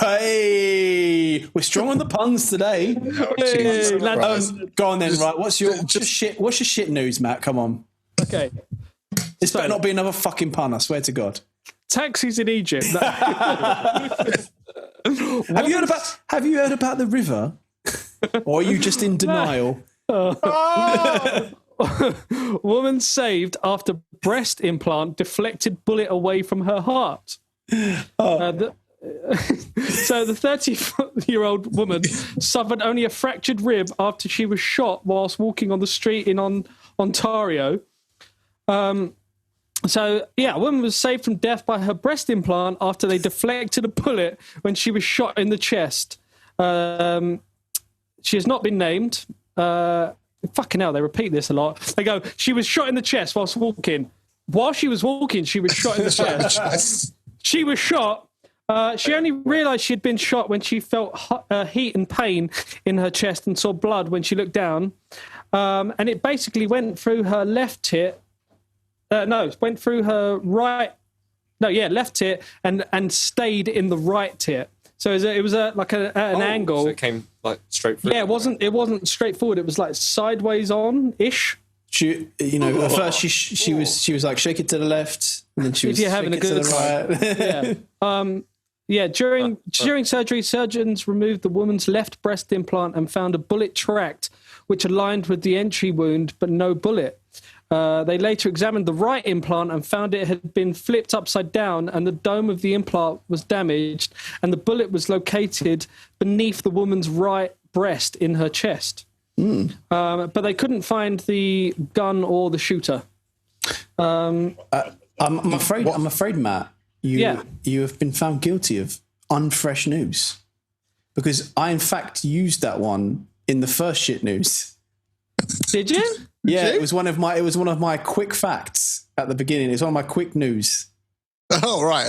Hey, we're strong on the puns today. Go on then, right? What's your shit news, Matt? Come on. Okay. This better not be another fucking pun, I swear to God. Taxis in Egypt. Have you heard about the river? Or are you just in denial? Woman saved after breast implant deflected bullet away from her heart. So the 30-year-old woman suffered only a fractured rib after she was shot whilst walking on the street in Ontario. So, a woman was saved from death by her breast implant after they deflected a bullet when she was shot in the chest. She has not been named. Fucking hell, they repeat this a lot. They go, she was shot in the chest whilst walking. While she was walking, she was shot in the chest. She was shot. She only realised she had been shot when she felt heat and pain in her chest and saw blood when she looked down. And it basically went through her left tit. Went through her left tit and stayed in the right tit. So it was an angle. So it came like straight through. Yeah, it wasn't straightforward. It was like sideways on ish. She, at first she was like shake it to the left, and then she was having a good right. During surgery, surgeons removed the woman's left breast implant and found a bullet tract, which aligned with the entry wound, but no bullet. They later examined the right implant and found it had been flipped upside down and the dome of the implant was damaged and the bullet was located beneath the woman's right breast in her chest. But they couldn't find the gun or the shooter. I'm afraid, Matt, you have been found guilty of unfresh news because I, in fact, used that one in the first shit news. Did you? Yeah, it was one of my quick facts at the beginning. It's one of my quick news. Oh right.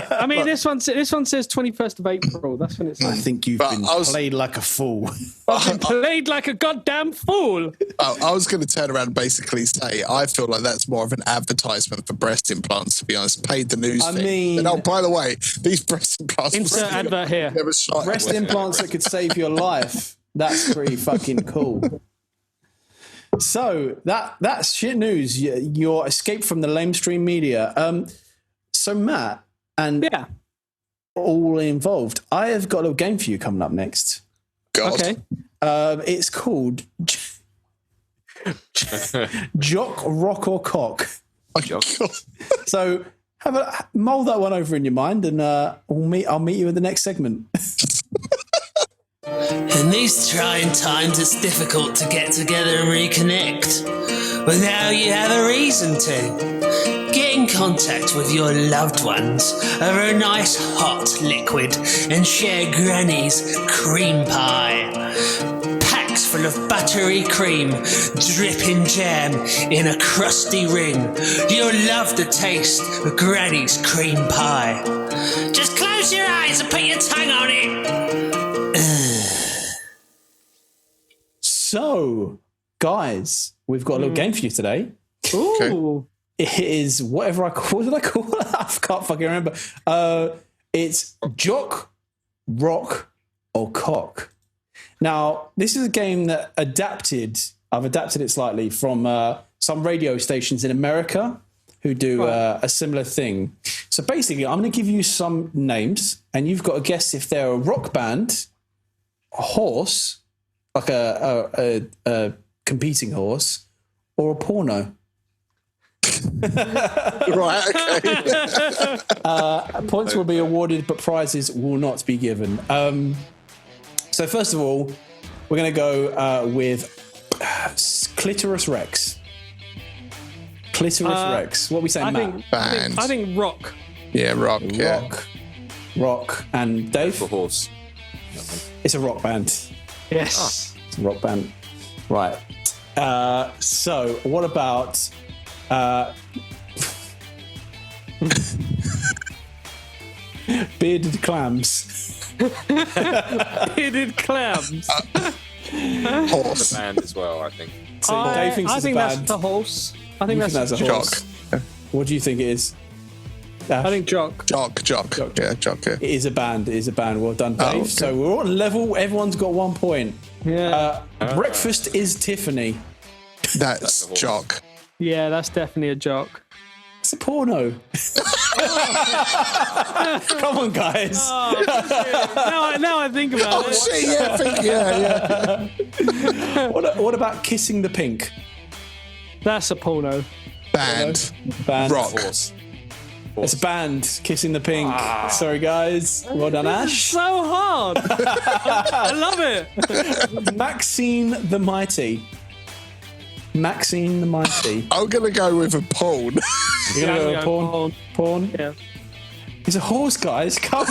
I mean, this one says 21st of April. That's when it's. I think you've been played like a fool. I've been played like a goddamn fool. I was going to turn around and basically say I feel like that's more of an advertisement for breast implants. To be honest, paid the news. And by the way, these breast implants. Insert advert here. Breast implants that could save your life. That's pretty fucking cool. So that's shit news. Your escape from the lamestream media. So Matt and all involved, I have got a little game for you coming up next. God. Okay. It's called Jock, Rock or Cock. Oh, God. So mull that one over in your mind, and I'll meet you in the next segment. In these trying times, it's difficult to get together and reconnect. But now you have a reason to. Get in contact with your loved ones over a nice hot liquid and share Granny's cream pie. Packs full of buttery cream, dripping jam in a crusty ring. You'll love the taste of Granny's cream pie. Just close your eyes and put your tongue on it. So, guys, we've got a little game for you today. Ooh. it is whatever what did I call it? I can't fucking remember. It's Jock, Rock, or Cock. Now, this is a game that I've adapted it slightly from some radio stations in America who do a similar thing. So basically, I'm going to give you some names, and you've got to guess if they're a rock band, a horse, like a competing horse, or a porno. Right, okay. Points will be awarded, but prizes will not be given. So first of all, we're going to go with Clitoris Rex. Clitoris Rex. What are we saying, Matt? I think rock. Yeah, rock. Yeah. Rock. And Dave? For horse. It's a rock band. Yes. It's a rock band. Right. So what about... bearded clams. Bearded clams. Horse. The band as well, I think. So Dave thinks I it's think a that's band. the horse. I think You that's think that's a horse. Jock. What do you think it is? I think Jock. Jock. Yeah, Jock. Yeah. It is a band. It is a band. Well done, Dave. Oh, okay. So we're on level. Everyone's got 1 point. Yeah. Breakfast is Tiffany. That's the horse. Jock. Yeah, that's definitely a Jock. It's a porno. Come on, guys. Now I think about it. Shit, yeah, I think, yeah. What about Kissing the Pink? That's a porno. Band. Band. Rock. Horse. It's a band. Kissing the Pink. Sorry, guys. Well done, Ash. So hard. I love it. Maxine the Mighty. Maxine the Mighty. I'm going to go with a porn. You're going to Yeah, go porn? Porn? Yeah. He's a horse, guys. Come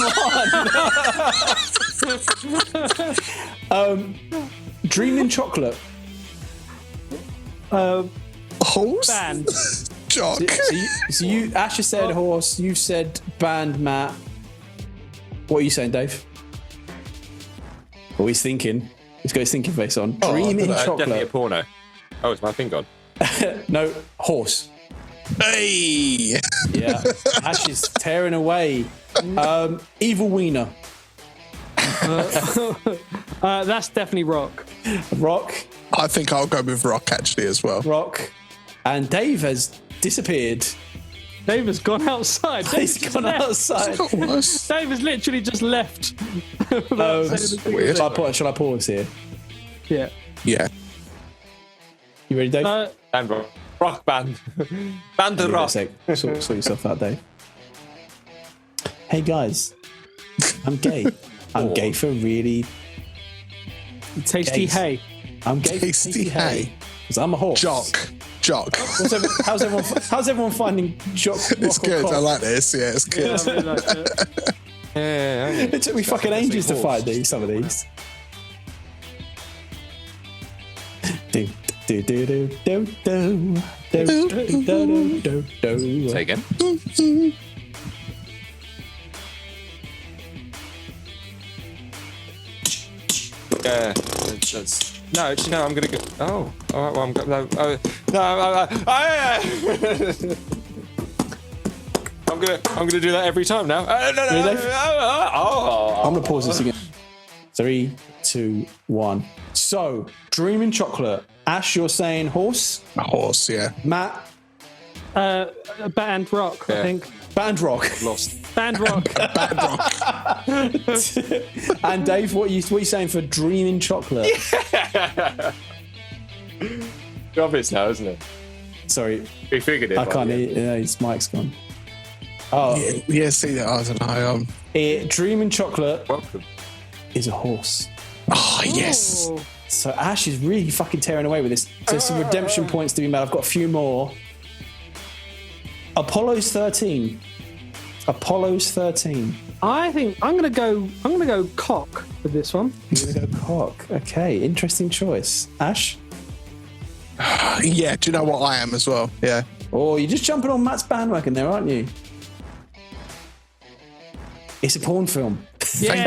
on. Dreaming Chocolate. Horse? Band. Jock. So you Ash has said horse. You said band, Matt. What are you saying, Dave? What he's thinking. He's got his thinking face on. Dreaming Definitely a Chocolate. porno. Oh, is my thing gone? No, horse. Hey. Yeah. Ash is tearing away. Evil Wiener. That's definitely rock. Rock. I think I'll go with rock actually as well. Rock. And Dave has disappeared. Dave has gone outside. He's gone outside. Almost. Dave has literally just left. Weird. Shall I pause here? Yeah. Yeah. You ready, Dave? Band rock. Rock band. Band Give of it a rock. sec. Sort yourself out, Dave. Hey guys, I'm gay. I'm gay for really. Tasty Gays. hay. I'm gay for Tasty tasty hay. hay. Because I'm a horse. Jock. How's everyone finding Jock? It's good. I like this. Yeah, it's good. I really like it. Yeah, It took me fucking ages to find some of these. Do do do do do do do do do do. Say again. Yeah, no, do you know, I'm gonna go. Oh, all right. Well, I'm going. I'm gonna do that every time now. Really? I'm gonna pause this again. 3, 2, 1. So, Dreaming Chocolate. Ash, you're saying horse. A horse. Yeah. Matt, Band rock, I think. band rock. Lost. Band rock. Bad rock. And Dave, what are you saying for Dreaming Chocolate? Obvious now, isn't it? Sorry, We figured it. I can't hear. His mic's gone. Oh, Yeah. See that? I don't know. Dreaming Chocolate Welcome. is a horse. Oh yes. Oh. So Ash is really fucking tearing away with this. So there's some redemption points to be made. I've got a few more. Apollo's 13. Apollo's 13. I think I'm gonna go cock with this one. You're gonna go cock. Okay, interesting choice. Ash? Yeah. Do you know what I am as well? Yeah. Oh, you're just jumping on Matt's bandwagon there, aren't you? It's a porn film. Yeah.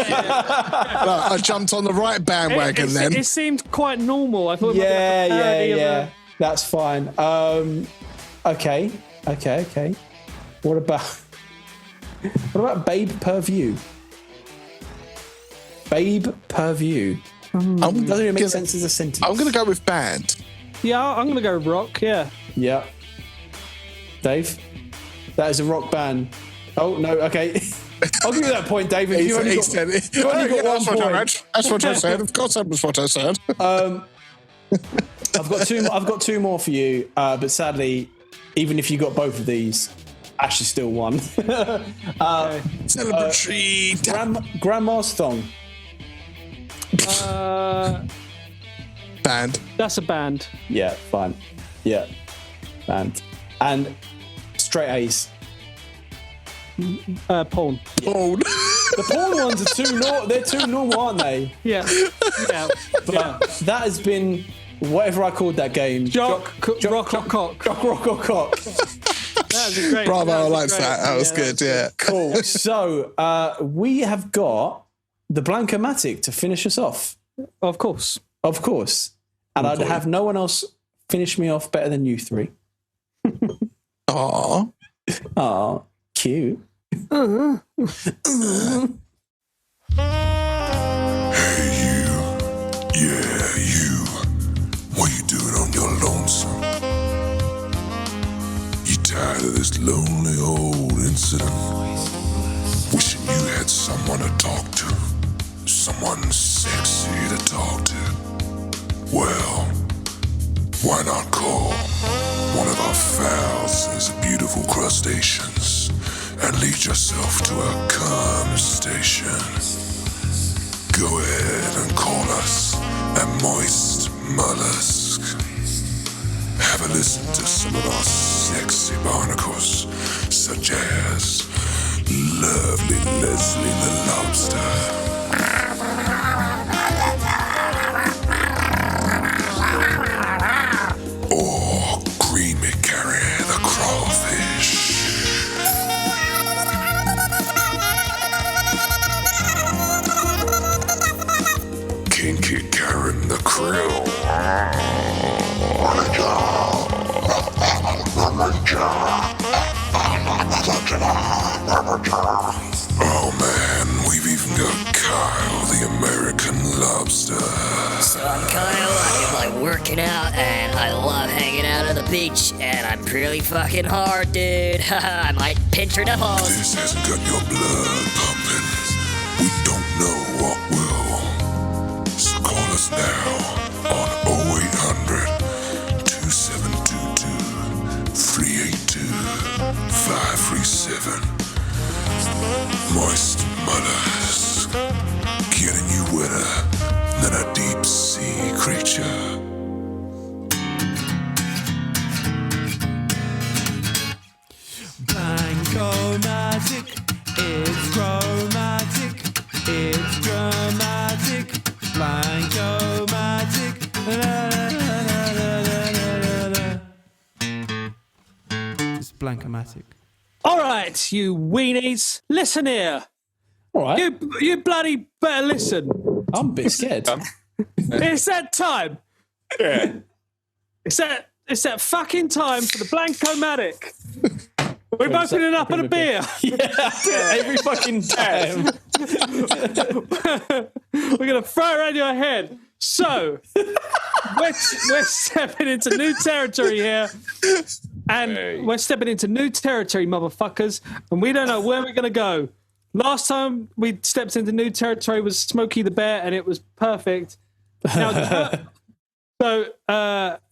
Look, I jumped on the right bandwagon then. It seemed quite normal. I thought it might be like a parody of Yeah. That's fine. Okay. Okay. What about Babe Per View? Babe Per View. Doesn't even make sense as a sentence. I'm going to go with band. Yeah, I'm going to go rock, yeah. Yeah. Dave? That is a rock band. Oh, no, okay. I'll give you that point, David. You've only got one point. That's what I said. Of course that was what I said. I've got two more for you, but sadly, even if you got both of these, Ash is still one. Celebratory. Grandma's Thong. Band. That's a band. Yeah, fine. Yeah, band. And Straight A's. Porn. Porn. The porn ones are they're too normal, aren't they? Yeah. But that has been whatever I called that game. Jock, rock or cock. Jock, rock or cock. That was a great. Bravo, I liked that. That was good, yeah. Cool. So we have got the Blank O Mattic to finish us off. Of course. And I'd have no one else finish me off better than you three. Aww. Cute. Hey you. Yeah, you. What you doing on your lonesome? You tired of this lonely old incident? Wishing you had someone to talk to. Someone sexy to talk to. Well, why not call one of our fowls and his beautiful crustaceans and lead yourself to a conversation? Go ahead and call us a moist mollusk. Have a listen to some of our sexy barnacles, such as lovely Leslie the Lobster. Or Creamy Carrie the Crawfish. Kinky Karen the Krill. Oh man, we've even got Kyle the American Lobster. So I'm Kyle, I do my working out, and I love hanging out on the beach, and I'm pretty fucking hard, dude. I might pinch her nipples. This hasn't got your blood pumping. We don't know what will. So call us now on 0800 2722 382 537. Moist mollusk, getting you wetter than a deep sea creature. Blank O Mattic, it's chromatic, it's dramatic. Blank O Mattic, it's Blank O Mattic. All right, you weenies, listen here. All right. You bloody better listen. I'm a bit scared. It's that time. Yeah. It's that fucking time for the Blank O Mattic. We're opening up on a beer. Every fucking time. We're going to throw it around your head. So, we're stepping into new territory here. And we're stepping into new territory, motherfuckers. And we don't know where we're going to go. Last time we stepped into new territory was Smokey the Bear, and it was perfect. Now,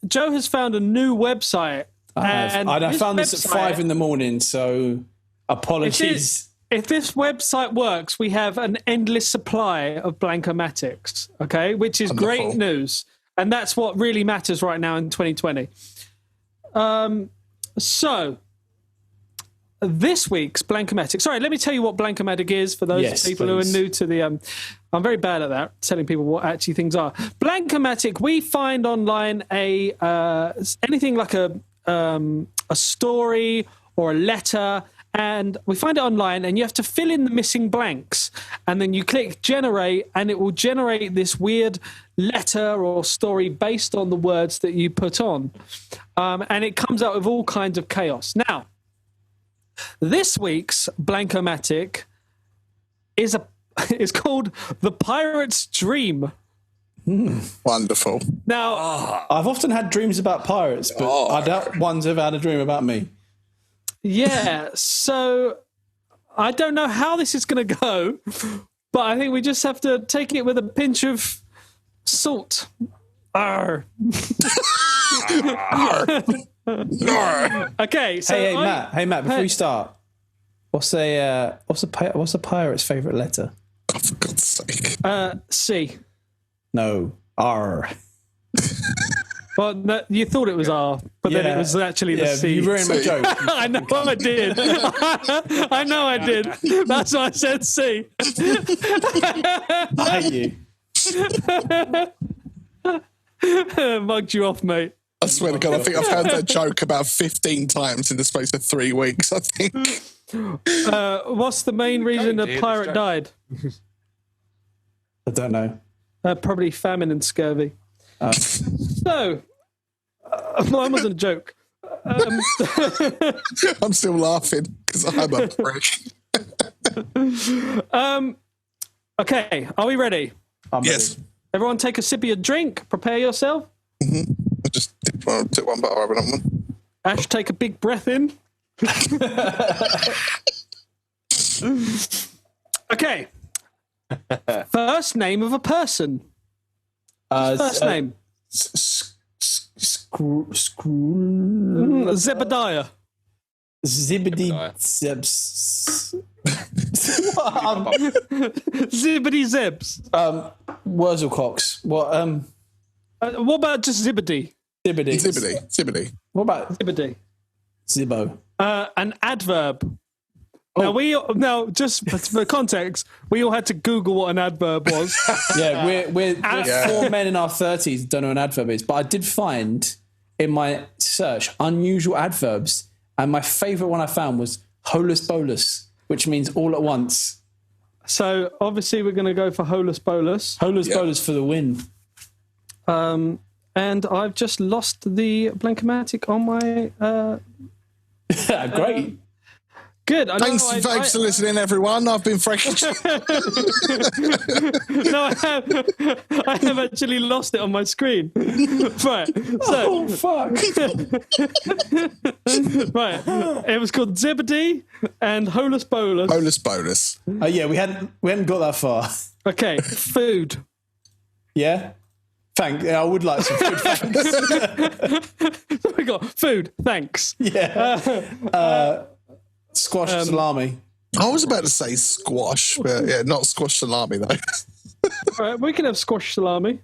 Joe has found a new website. I found this at 5 a.m, so apologies. If this website works, we have an endless supply of Blank O Mattics, okay, which is great news. And that's what really matters right now in 2020. So, this week's Blank O Mattic. Sorry, let me tell you what Blank O Mattic is for those people who are new to the... I'm very bad at that, telling people what actually things are. Blank O Mattic, we find online anything like a story or a letter, and we find it online, and you have to fill in the missing blanks, and then you click generate, and it will generate this weird letter or story based on the words that you put on, and it comes out with all kinds of chaos. Now, this week's Blank O Mattic is called The Pirate's Dream. Wonderful. Now, I've often had dreams about pirates, but I doubt one's ever had a dream about me. yeah, so I don't know how this is going to go, but I think we just have to take it with a pinch of salt. Arr. Okay, so Hey Matt, before you start, what's a pirate's favourite letter? Oh, for God's sake. C. No, R. Well, no, you thought it was R, but then it was actually the C. You ruined my joke. I know I did. I know I did. That's why I said C. I hate you. Mugged you off, mate. I swear to God, I think I've heard that joke about 15 times in the space of 3 weeks, I think. What's the main reason to a hear pirate this died? I don't know. Probably famine and scurvy. So, mine wasn't a joke. I'm still laughing because I'm a prick. Okay, are we ready? Yes. Everyone take a sip of your drink. Prepare yourself. I just took one, but I'll have another one. Ash, take a big breath in. Okay. First name of a person. First name. Zebediah. Zibbity Zibbity Zebs. Wurzelscocks. What What about just Zibbity? Zibbity. What about Zibbity. Zibbo? An adverb. Now, just for context, we all had to Google what an adverb was. Yeah, we're 4 men in our 30s don't know what an adverb is, but I did find in my search unusual adverbs, and my favourite one I found was holus bolus, which means all at once. So obviously we're going to go for holus bolus. Holus bolus for the win. And I've just lost the Blank O Mattic on my... Great. Good. Thanks for listening, everyone. I've been Frank. No, I have actually lost it on my screen. Right. So, fuck. right. It was called Zebedee and Holus Bolus. Holus bonus. Yeah, we hadn't got that far. Okay. Food. Yeah? I would like some food, thanks. We got food. Thanks. Yeah. Squash salami. I was about to say squash, but yeah, not squash salami though. All right, we can have squash salami.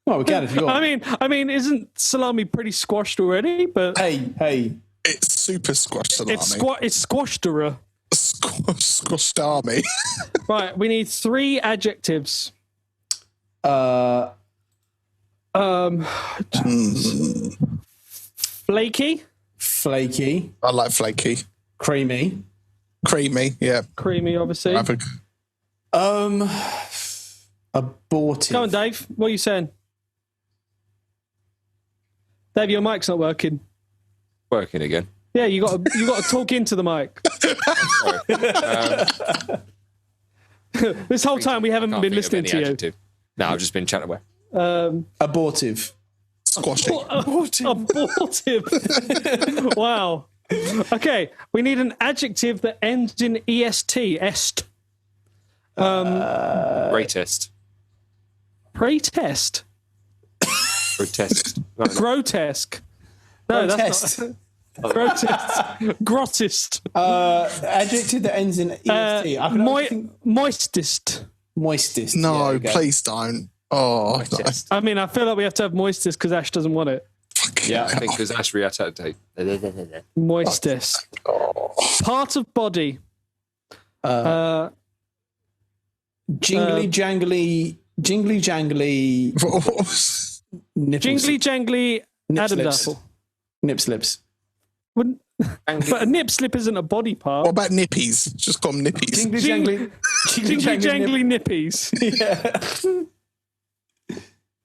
Well, we can if you want. I mean, isn't salami pretty squashed already? But Hey. It's super squash salami. it's squashed-era. Squashed army. Right, we need 3 adjectives. Flaky. Flaky. I like flaky. Creamy. Creamy, yeah. Creamy, obviously. Abortive. Go on, Dave. What are you saying? Dave, your mic's not working. Working again. Yeah, you got to talk into the mic. This whole time we haven't been listening to you. No, I've just been chatting away. Abortive. Squashy. Abortive. Wow. Okay, we need an adjective that ends in est. Est. Greatest. Pretest. Grotesque. No. Grotesque. No, that's not. Grotesque. Adjective that ends in est. Moistest. Moistest. No, please don't. Oh, Moistest. I mean, I feel like we have to have moistest because Ash doesn't want it. Yeah, I think because Ash reacted to Moistest. Part of body. Jingly jangly nipples. Jingly jangly Nip Adam slips. Apple. Nip slips. Wouldn't But a nip slip isn't a body part. What about nippies? Just call them nippies. Jingly Jingly nippies.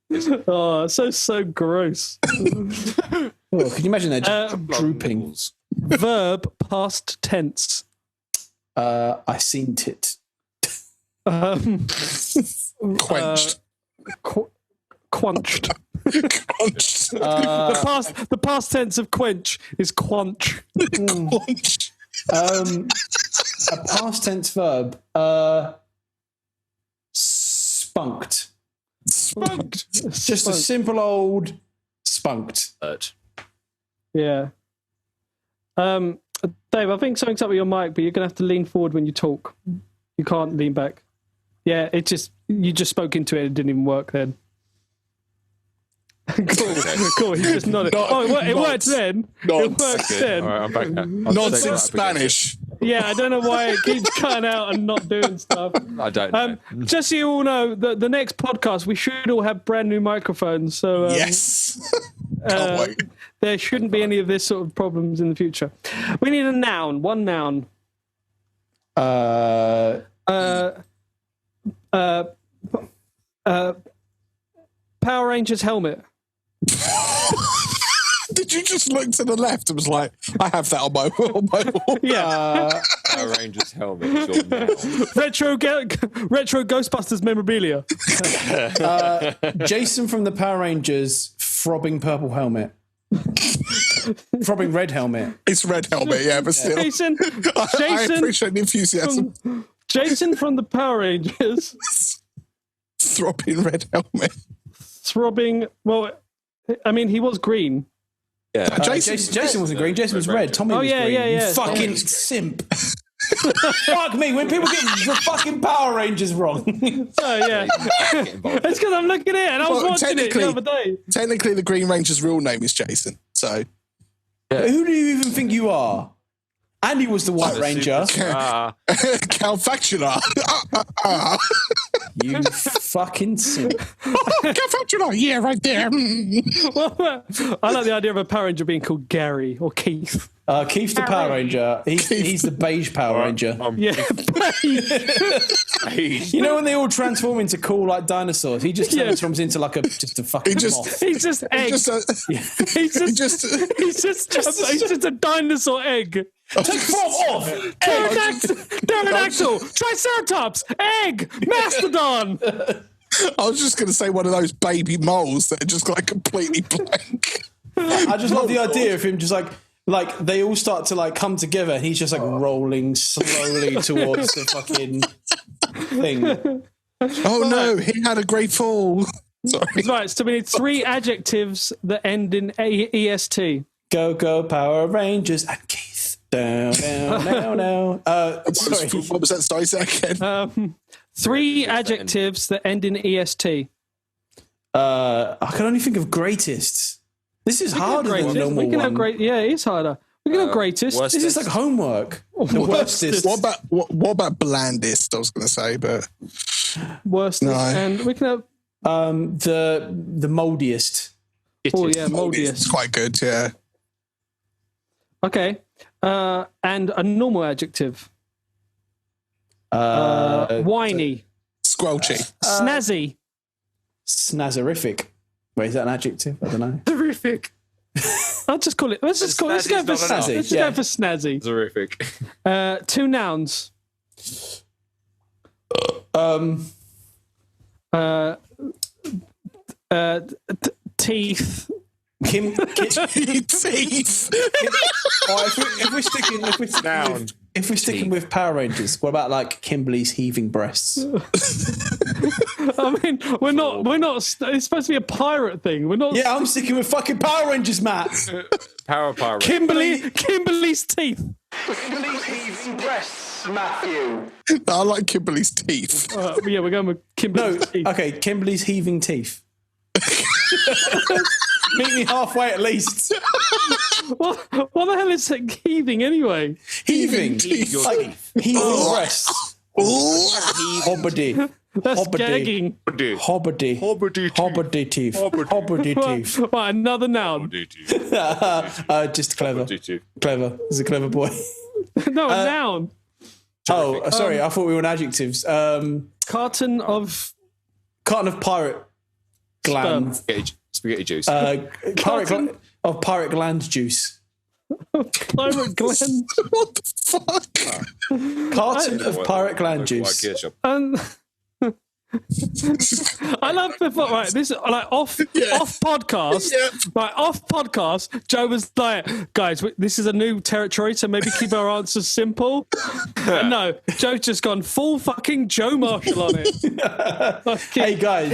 Yeah. Oh, so gross. Oh, can you imagine that just drooping? Verb past tense. I seen tit. Quenched. Quenched. Quenched. The past tense of quench is quench. Quenched. A past tense verb. Spunked. Spunked. Just a simple old spunked. Yeah. Dave, I think something's up with your mic, but you're gonna have to lean forward when you talk. You can't lean back. Yeah, you just spoke into it. It didn't even work then. Cool. He just nodded. It worked then. It worked then. All right, I'm back now. Nonsense Spanish. Yeah, I don't know why it keeps cutting out and not doing stuff. I don't know. Just so you all know, the next podcast we should all have brand new microphones. So Yes. Can't wait. there shouldn't be any of this sort of problems in the future. We need a noun. One noun. Power Rangers helmet. Did you just look to the left and was like, I have that on my wall? Yeah. Power Rangers helmet is your now. retro Ghostbusters memorabilia. Jason from the Power Rangers throbbing purple helmet. Throbbing red helmet. It's red helmet, yeah, but still. Jason I appreciate the enthusiasm. Jason from the Power Rangers. Throbbing red helmet. Throbbing. Well, I mean, he was green. Yeah. Jason wasn't green. Jason was red. Tommy was green. yeah. You fucking simp. Fuck me. When people get the fucking Power Rangers wrong. Oh, yeah. It's because I'm looking at it and I was watching it the other day. Technically, the Green Ranger's real name is Jason, so... Who do you even think you are? And he was the White Ranger. Count Factula. You fucking simp. Count Factula. Yeah, right there. Well, I like the idea of a Power Ranger being called Gary or Keith. Keith the Power Ranger. He's the beige Power Ranger. Yeah. You know when they all transform into cool like dinosaurs? He just transforms into like just a fucking moth. He's just egg. He's just a dinosaur egg. Take form off! Pterodactyl, Triceratops, egg, Mastodon. I was just going to say one of those baby moles that are just like completely blank. I just love the idea of him just like they all start to like come together and he's just like rolling slowly towards the fucking thing. Oh no, he had a great fall. Sorry. Right, so we need 3 adjectives that end in EST. Go Power Rangers and Keith. Down. Sorry. What was that? Sorry, say that again. 3 adjectives that end in EST. I can only think of greatest. This is harder than the normal We can have one. yeah, it is harder. We can have greatest. This is like homework. The worstest. What about blandest? I was going to say, but Worstest. No. And we can have the moldiest. oh yeah, moldiest. it's quite good. Yeah. Okay. And a normal adjective. Whiny. Squelchy. Snazzy. Snazzerific. Wait, is that an adjective? I don't know. Terrific. I'll just call it. Let's go for snazzy. Let's go for snazzy. Terrific. 2 nouns. Teeth. Teeth. If we're sticking with Power Rangers, what about like Kimberly's heaving breasts? I mean, we're not. It's supposed to be a pirate thing. We're not. Yeah, I'm sticking with fucking Power Rangers, Matt. Power pirate. Kimberly's teeth. Kimberly's heaving breasts, Matthew. I like Kimberly's teeth. Yeah, we're going with Kimberly's teeth. Okay, Kimberly's heaving teeth. Meet me halfway at least. What the hell is heaving anyway? Heaving. Teeth. Like heaving breasts. Hobbity. That's Hobbity. gagging. Hobbity. Hobbity teeth. Hobbity teeth. Right, another noun. Just clever. Clever. He's a clever boy. No, a noun. Oh, sorry. I thought we were on adjectives. Carton of Pirate gland. Spaghetti juice. Pirate gland juice. pirate gland. What the fuck? Carton of pirate gland juice. I love before, right? This is like off podcast. Right, off podcast. Joe was like, "Guys, this is a new territory, so maybe keep our answers simple." And no, Joe's just gone full fucking Joe Marshall on it. Hey guys.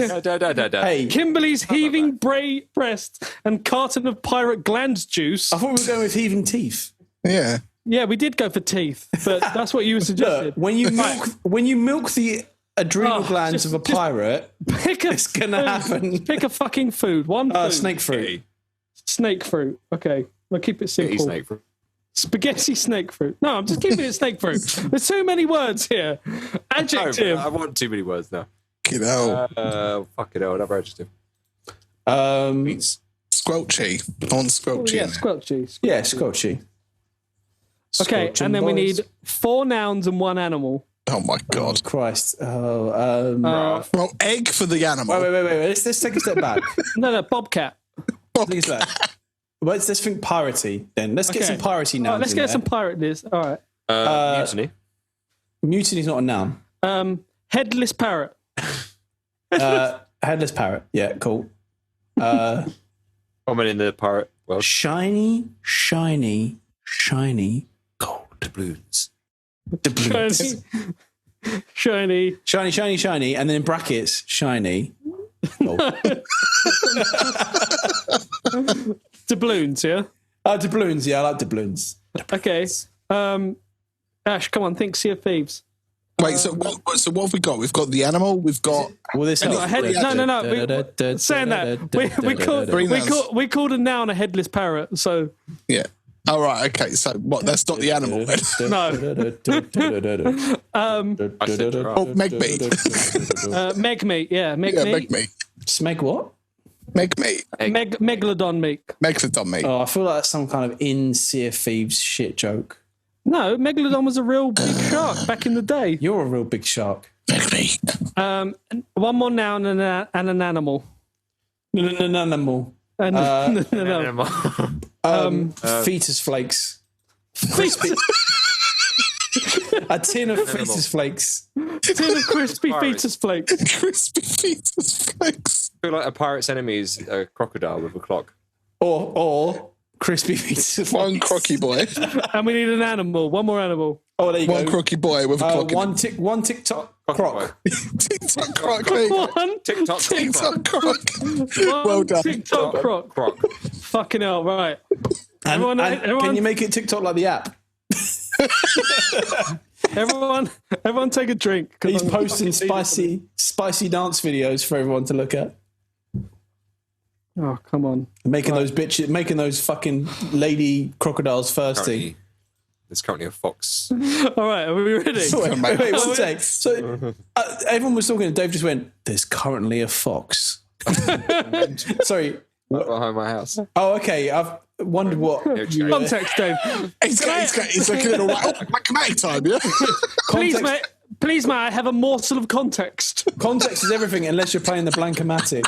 Hey, Kimberly's heaving breast and carton of pirate gland juice. I thought we were going with heaving teeth. Yeah. Yeah, we did go for teeth, but that's what you suggested. Look, when you milk the adrenal glands of a pirate, it's gonna happen. Pick a fucking food. One food. Snake fruit. Snake fruit. Okay, we'll keep it simple. Snake fruit. Spaghetti snake fruit. No, I'm just keeping it snake fruit. There's too many words here. Adjective. I want too many words now. You know. Fucking hell, another adjective. Squelchy. I want squelchy. Yeah, squelchy. Yeah, squelchy. Okay, and then we need 4 nouns and 1 animal. Oh my god. Oh, Christ. Well, egg for the animal. Wait. Let's take a step back. No, bobcat. Let's think piratey then. Let's get some piratey nouns. Let's get some pirate this. All right. Mutiny. Mutiny's not a noun. Headless parrot. Headless parrot. Yeah, cool. Common in the pirate world. Shiny gold doubloons. Shiny. Shiny, and then in brackets, shiny. Gold. Doubloons, yeah? Doubloons, yeah, I like doubloons. Okay. Ash, come on, think Sea of Thieves. Wait, so what have we got? We've got the animal, we've got... Well, this No. Saying that, we called a noun a headless parrot, so... Yeah. Oh, right, okay, so what, that's not the animal then? No. Megmeat. Megmeat, yeah. Megmeat. Smeg what? Megmeat. Megalodon meat. Megalodon meat. Oh, I feel like that's some kind of in Sea of Thieves shit joke. No, Megalodon was a real big shark back in the day. You're a real big shark. Megmeat. One more noun and an animal. An animal. Fetus flakes. A tin of fetus flakes. Tin of crispy fetus flakes. Crispy fetus flakes. I feel like a pirate's enemy is a crocodile with a clock. Or crispy fetus flakes. One crocky boy. And we need an animal. One more animal. Oh, there you One go. crocky boy with a clock. One TikTok croc. TikTok croc. There you go. One TikTok croc. Well done. TikTok croc. Fucking hell, right. Everyone, can you make it TikTok like the app? Everyone take a drink. He's posting spicy dance videos for everyone to look at. Oh, come on. Making those fucking lady crocodiles thirsty. There's currently a fox. All right, are we ready? Wait, one sec. So everyone was talking and Dave just went, "There's currently a fox." Sorry. Behind my house. Oh, okay. I've wondered what Context, Dave. It's like a little mathematic time, yeah? Please, mate, I have a morsel of context. Context is everything unless you're playing the Blank O Mattic.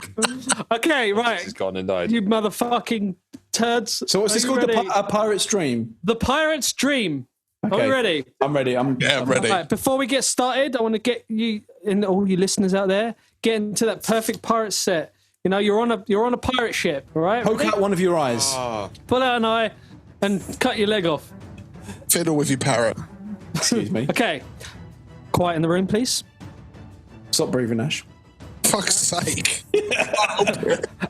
Okay, right. He's gone and died. You motherfucking turds. So what's this called? A Pirate's Dream? The Pirate's Dream. Okay. Are we ready? I'm ready. I'm ready. Right, before we get started, I want to get you and all you listeners out there get into that perfect pirate set. You know, you're on a pirate ship, all right? Poke out one of your eyes. Pull out an eye and cut your leg off. Fiddle with your parrot. Excuse me. Okay. Quiet in the room, please. Stop breathing, Ash. Fuck's sake.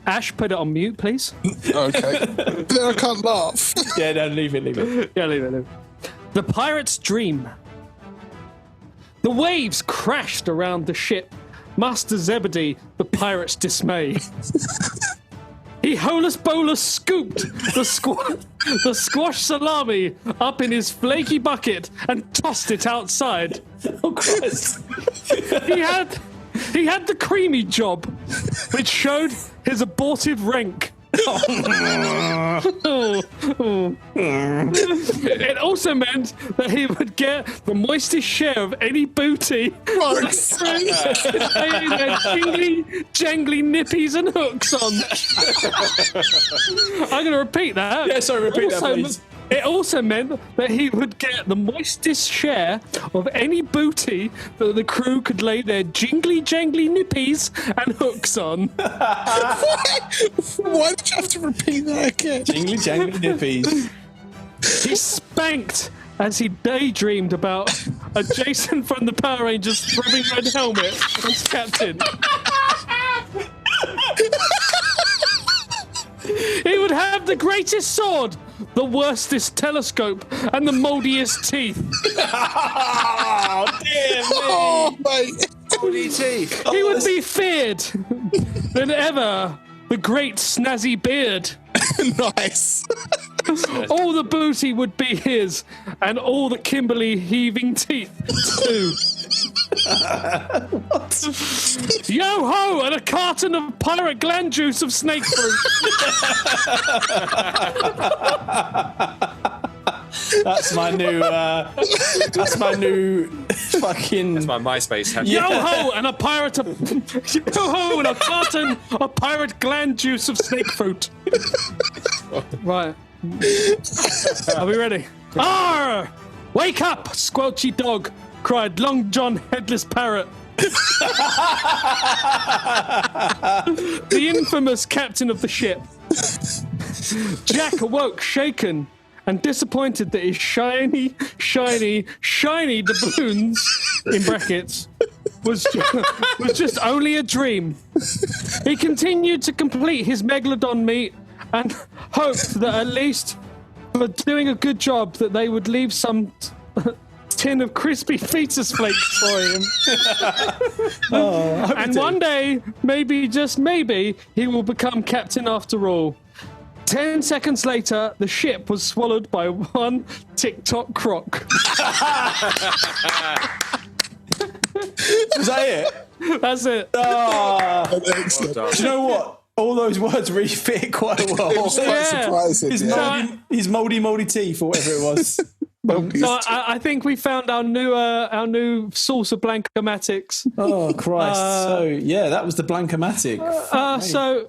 Ash, put it on mute, please. Okay. But then I can't laugh. Yeah, no, leave it. Yeah, leave it. The Pirate's Dream. The waves crashed around the ship. Master Zebedee, the pirate's dismay. He holus-bolus scooped the squash salami up in his flaky bucket and tossed it outside. Oh, Christ. He had the creamy job, which showed his abortive rank. It also meant that he would get the moistest share of any booty. Laying their jingly, jangly nippies and hooks on. I'm going to repeat that. Yeah, sorry, repeat that, please. It also meant that he would get the moistest share of any booty that the crew could lay their jingly jangly nippies and hooks on. Why did you have to repeat that again? Jingly Jangly Nippies. He spanked as he daydreamed about a Jason from the Power Rangers throbbing red helmet as captain. He would have the greatest sword, the worstest telescope, and the mouldiest teeth. Oh, dear me. Oh, mate. Moldy teeth. He would be feared than ever. The great snazzy beard. Nice. All the booty would be his, and all the Kimberly heaving teeth too. Yo ho, and a carton of pirate gland juice of snake fruit. That's my new. That's my new fucking. That's my MySpace handle. Yo ho, and a pirate of. Yo ho, and a carton of pirate gland juice of snake fruit. Right. Are we ready? Arr! Wake up, squelchy dog! Cried Long John Headless Parrot. The infamous captain of the ship. Jack awoke shaken and disappointed that his shiny doubloons, in brackets, was just only a dream. He continued to complete his megalodon meat and hoped that at least for doing a good job that they would leave some tin of crispy fetus flakes for him. And one day, maybe, just maybe, he will become captain after all. 10 seconds later, the ship was swallowed by one TikTok croc. Was that it? That's it. Oh, Excellent. Well do you know what? All those words really fit quite well. It was quite Yeah. surprising. Yeah. His mouldy teeth or whatever it was. So I think we found our new source of Blank O Mattics. Oh Christ! So yeah, that was the Blank O Mattic. So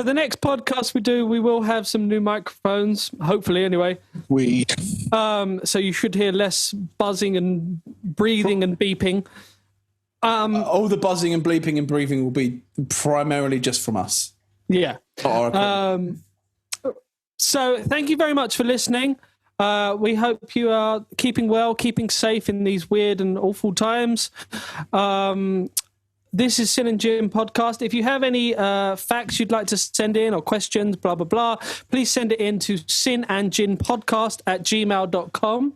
the next podcast we do, we will have some new microphones, hopefully. Anyway, so you should hear less buzzing and breathing and beeping. All the buzzing and bleeping and breathing will be primarily just from us. Yeah. So thank you very much for listening. We hope you are keeping well, keeping safe in these weird and awful times. This is Sin and Jim podcast. If you have any facts you'd like to send in or questions, blah, blah, blah, please send it in to sinandjinpodcast@gmail.com.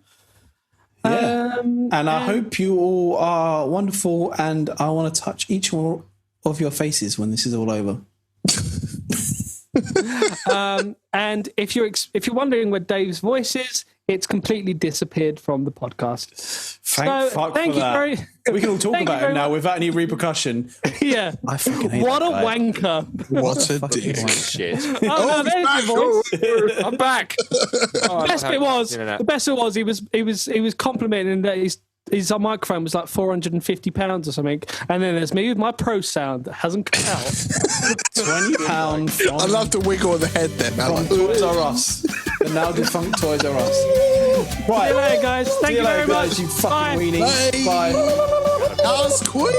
Yeah. And I hope you all are wonderful, and I want to touch each one of your faces when this is all over. And if you're wondering where Dave's voice is, it's completely disappeared from the podcast. Thank fuck for that. We can all talk about him now without any repercussion. Yeah. I fucking hate what a that guy. wanker. What a dick. Shit. Oh, no, there's your voice. I'm back. The best bit was he was complimenting that his microphone was like £450 or something, and then there's me with my pro sound that hasn't come out. £20 I love the wiggle of the head then. from Toys R Us. The now defunct Toys R Us. Right. See you later, guys. Thank you very much. Guys, you fucking Bye. weenies. Bye. Bye. That was quick.